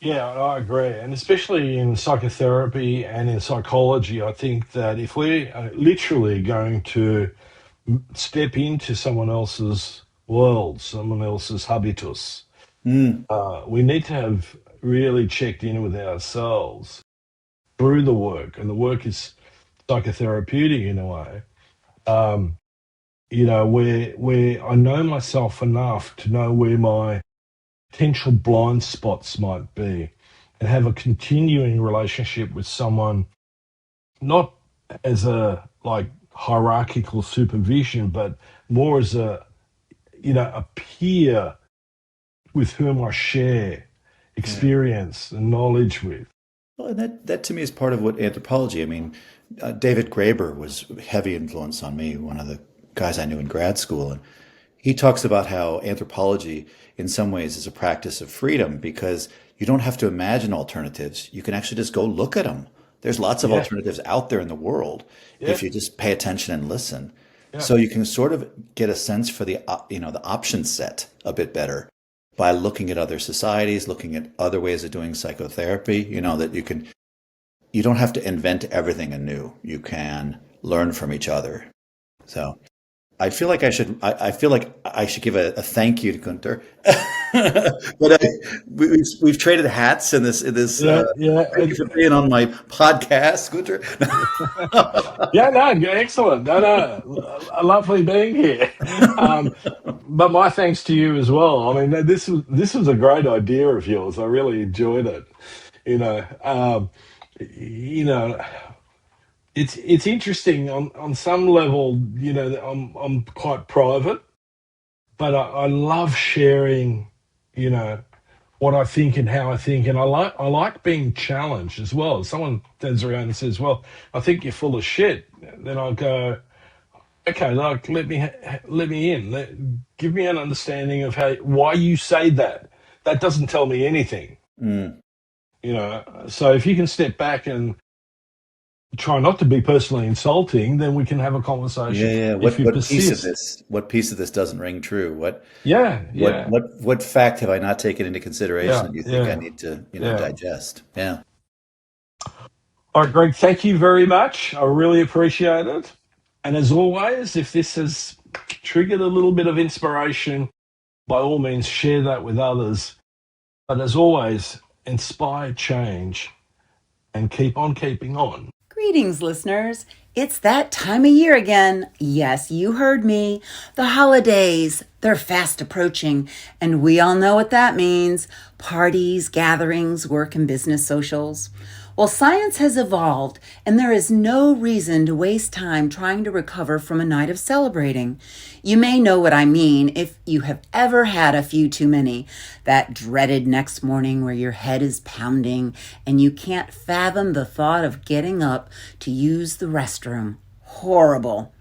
Yeah, I agree. And especially in psychotherapy and in psychology, I think that if we're literally going to step into someone else's world, someone else's habitus, we need to have really checked in with ourselves through the work. And the work is psychotherapeutic in a way. Where I know myself enough to know where my potential blind spots might be, and have a continuing relationship with someone, not as a hierarchical supervision, but more as a peer with whom I share experience and knowledge with. Well, and that to me is part of what anthropology. I mean, David Graeber was a heavy influence on me, one of the guys I knew in grad school, and He talks about how anthropology, in some ways, is a practice of freedom because you don't have to imagine alternatives. You can actually just go look at them. There's lots of Yeah, alternatives out there in the world yeah, if you just pay attention and listen. yeah. So you can sort of get a sense for the option set a bit better by looking at other societies, looking at other ways of doing psychotherapy. That you don't have to invent everything anew. You can learn from each other. So I feel like I feel like I should give a thank you to Gunter. But we've traded hats in this. Yeah, yeah, Thank you for being on my podcast, Gunter. yeah. No, excellent. No, no, lovely being here. Um, but my thanks to you as well. I mean, this was a great idea of yours. I really enjoyed it. You know, um, you know, it's interesting on some level. I'm quite private, but I love sharing. You know, what I think and how I think, and I like being challenged as well. If someone turns around and says, "Well, I think you're full of shit," then I go, "Okay, like let me in. Give me an understanding of why you say that. That doesn't tell me anything, Mm. So if you can step back and try not to be personally insulting, then we can have a Yeah, conversation. yeah. If What you what piece of persist, this? What piece of this doesn't ring true? What yeah, what yeah, what what fact have I not taken into consideration yeah, that you think I yeah, need to yeah. digest? Yeah. All right, Greg, thank you very much. I really appreciate it. And as always, if this has triggered a little bit of inspiration, by all means, share that with others. But as always, inspire change and keep on keeping on. Greetings, listeners. It's that time of year again. Yes, you heard me. The holidays, they're fast approaching, and we all know what that means. Parties, gatherings, work and business socials. Well, science has evolved, and there is no reason to waste time trying to recover from a night of celebrating. You may know what I mean if you have ever had a few too many. That dreaded next morning where your head is pounding and you can't fathom the thought of getting up to use the restroom. Horrible.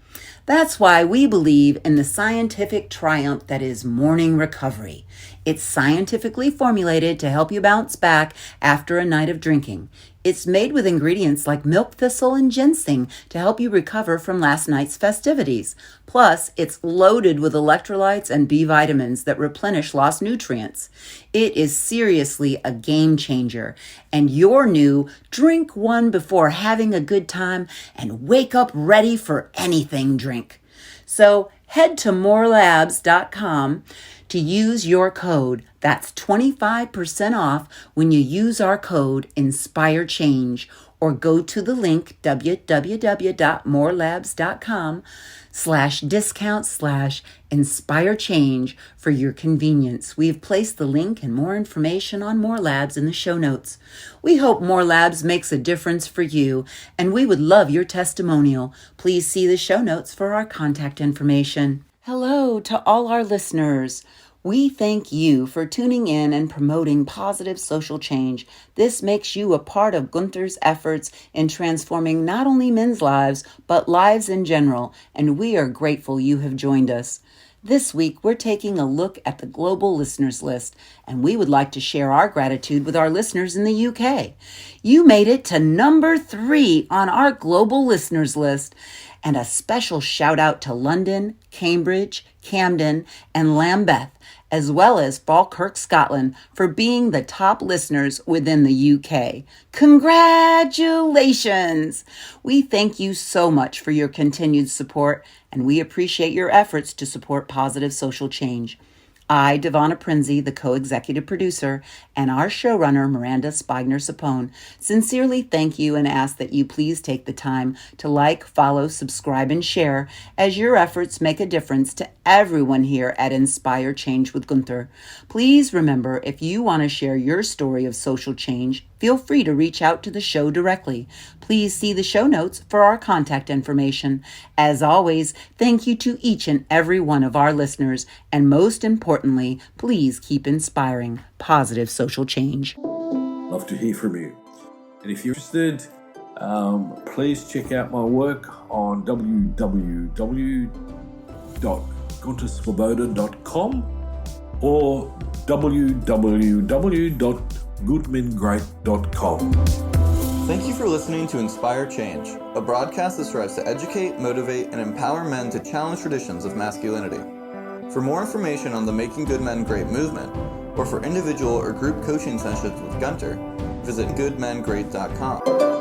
That's why we believe in the scientific triumph that is morning recovery. It's scientifically formulated to help you bounce back after a night of drinking. It's made with ingredients like milk thistle and ginseng to help you recover from last night's festivities. Plus, it's loaded with electrolytes and B vitamins that replenish lost nutrients. It is seriously a game changer. And your new drink one before having a good time and wake up ready for anything drink. So head to morelabs.com to use your code. That's 25% off when you use our code INSPIRECHANGE, or go to the link www.morelabs.com/discount/InspireChange for your convenience. We have placed the link and more information on More Labs in the show notes. We hope More Labs makes a difference for you, and we would love your testimonial. Please see the show notes for our contact information. Hello to all our listeners. We thank you for tuning in and promoting positive social change. This makes you a part of Gunter's efforts in transforming not only men's lives, but lives in general, and we are grateful you have joined us. This week, we're taking a look at the global listeners list, and we would like to share our gratitude with our listeners in the UK. You made it to number 3 on our global listeners list. And a special shout out to London, Cambridge, Camden, and Lambeth, as well as Falkirk, Scotland, for being the top listeners within the UK. Congratulations! We thank you so much for your continued support, and we appreciate your efforts to support positive social change. I, Devonna Prinzi, the co-executive producer, and our showrunner, Miranda Spigner-Sapone, sincerely thank you and ask that you please take the time to like, follow, subscribe, and share, as your efforts make a difference to everyone here at Inspire Change with Gunter. Please remember, if you want to share your story of social change, feel free to reach out to the show directly. Please see the show notes for our contact information. As always, thank you to each and every one of our listeners, and most importantly, please keep inspiring positive social change. Love to hear from you. And if you're interested, please check out my work on www. gunterswoboda.com or www.goodmengreat.com. Thank you for listening to Inspire Change, a broadcast that strives to educate, motivate, and empower men to challenge traditions of masculinity. For more information on the Making Good Men Great movement, or for individual or group coaching sessions with Gunter, visit goodmengreat.com.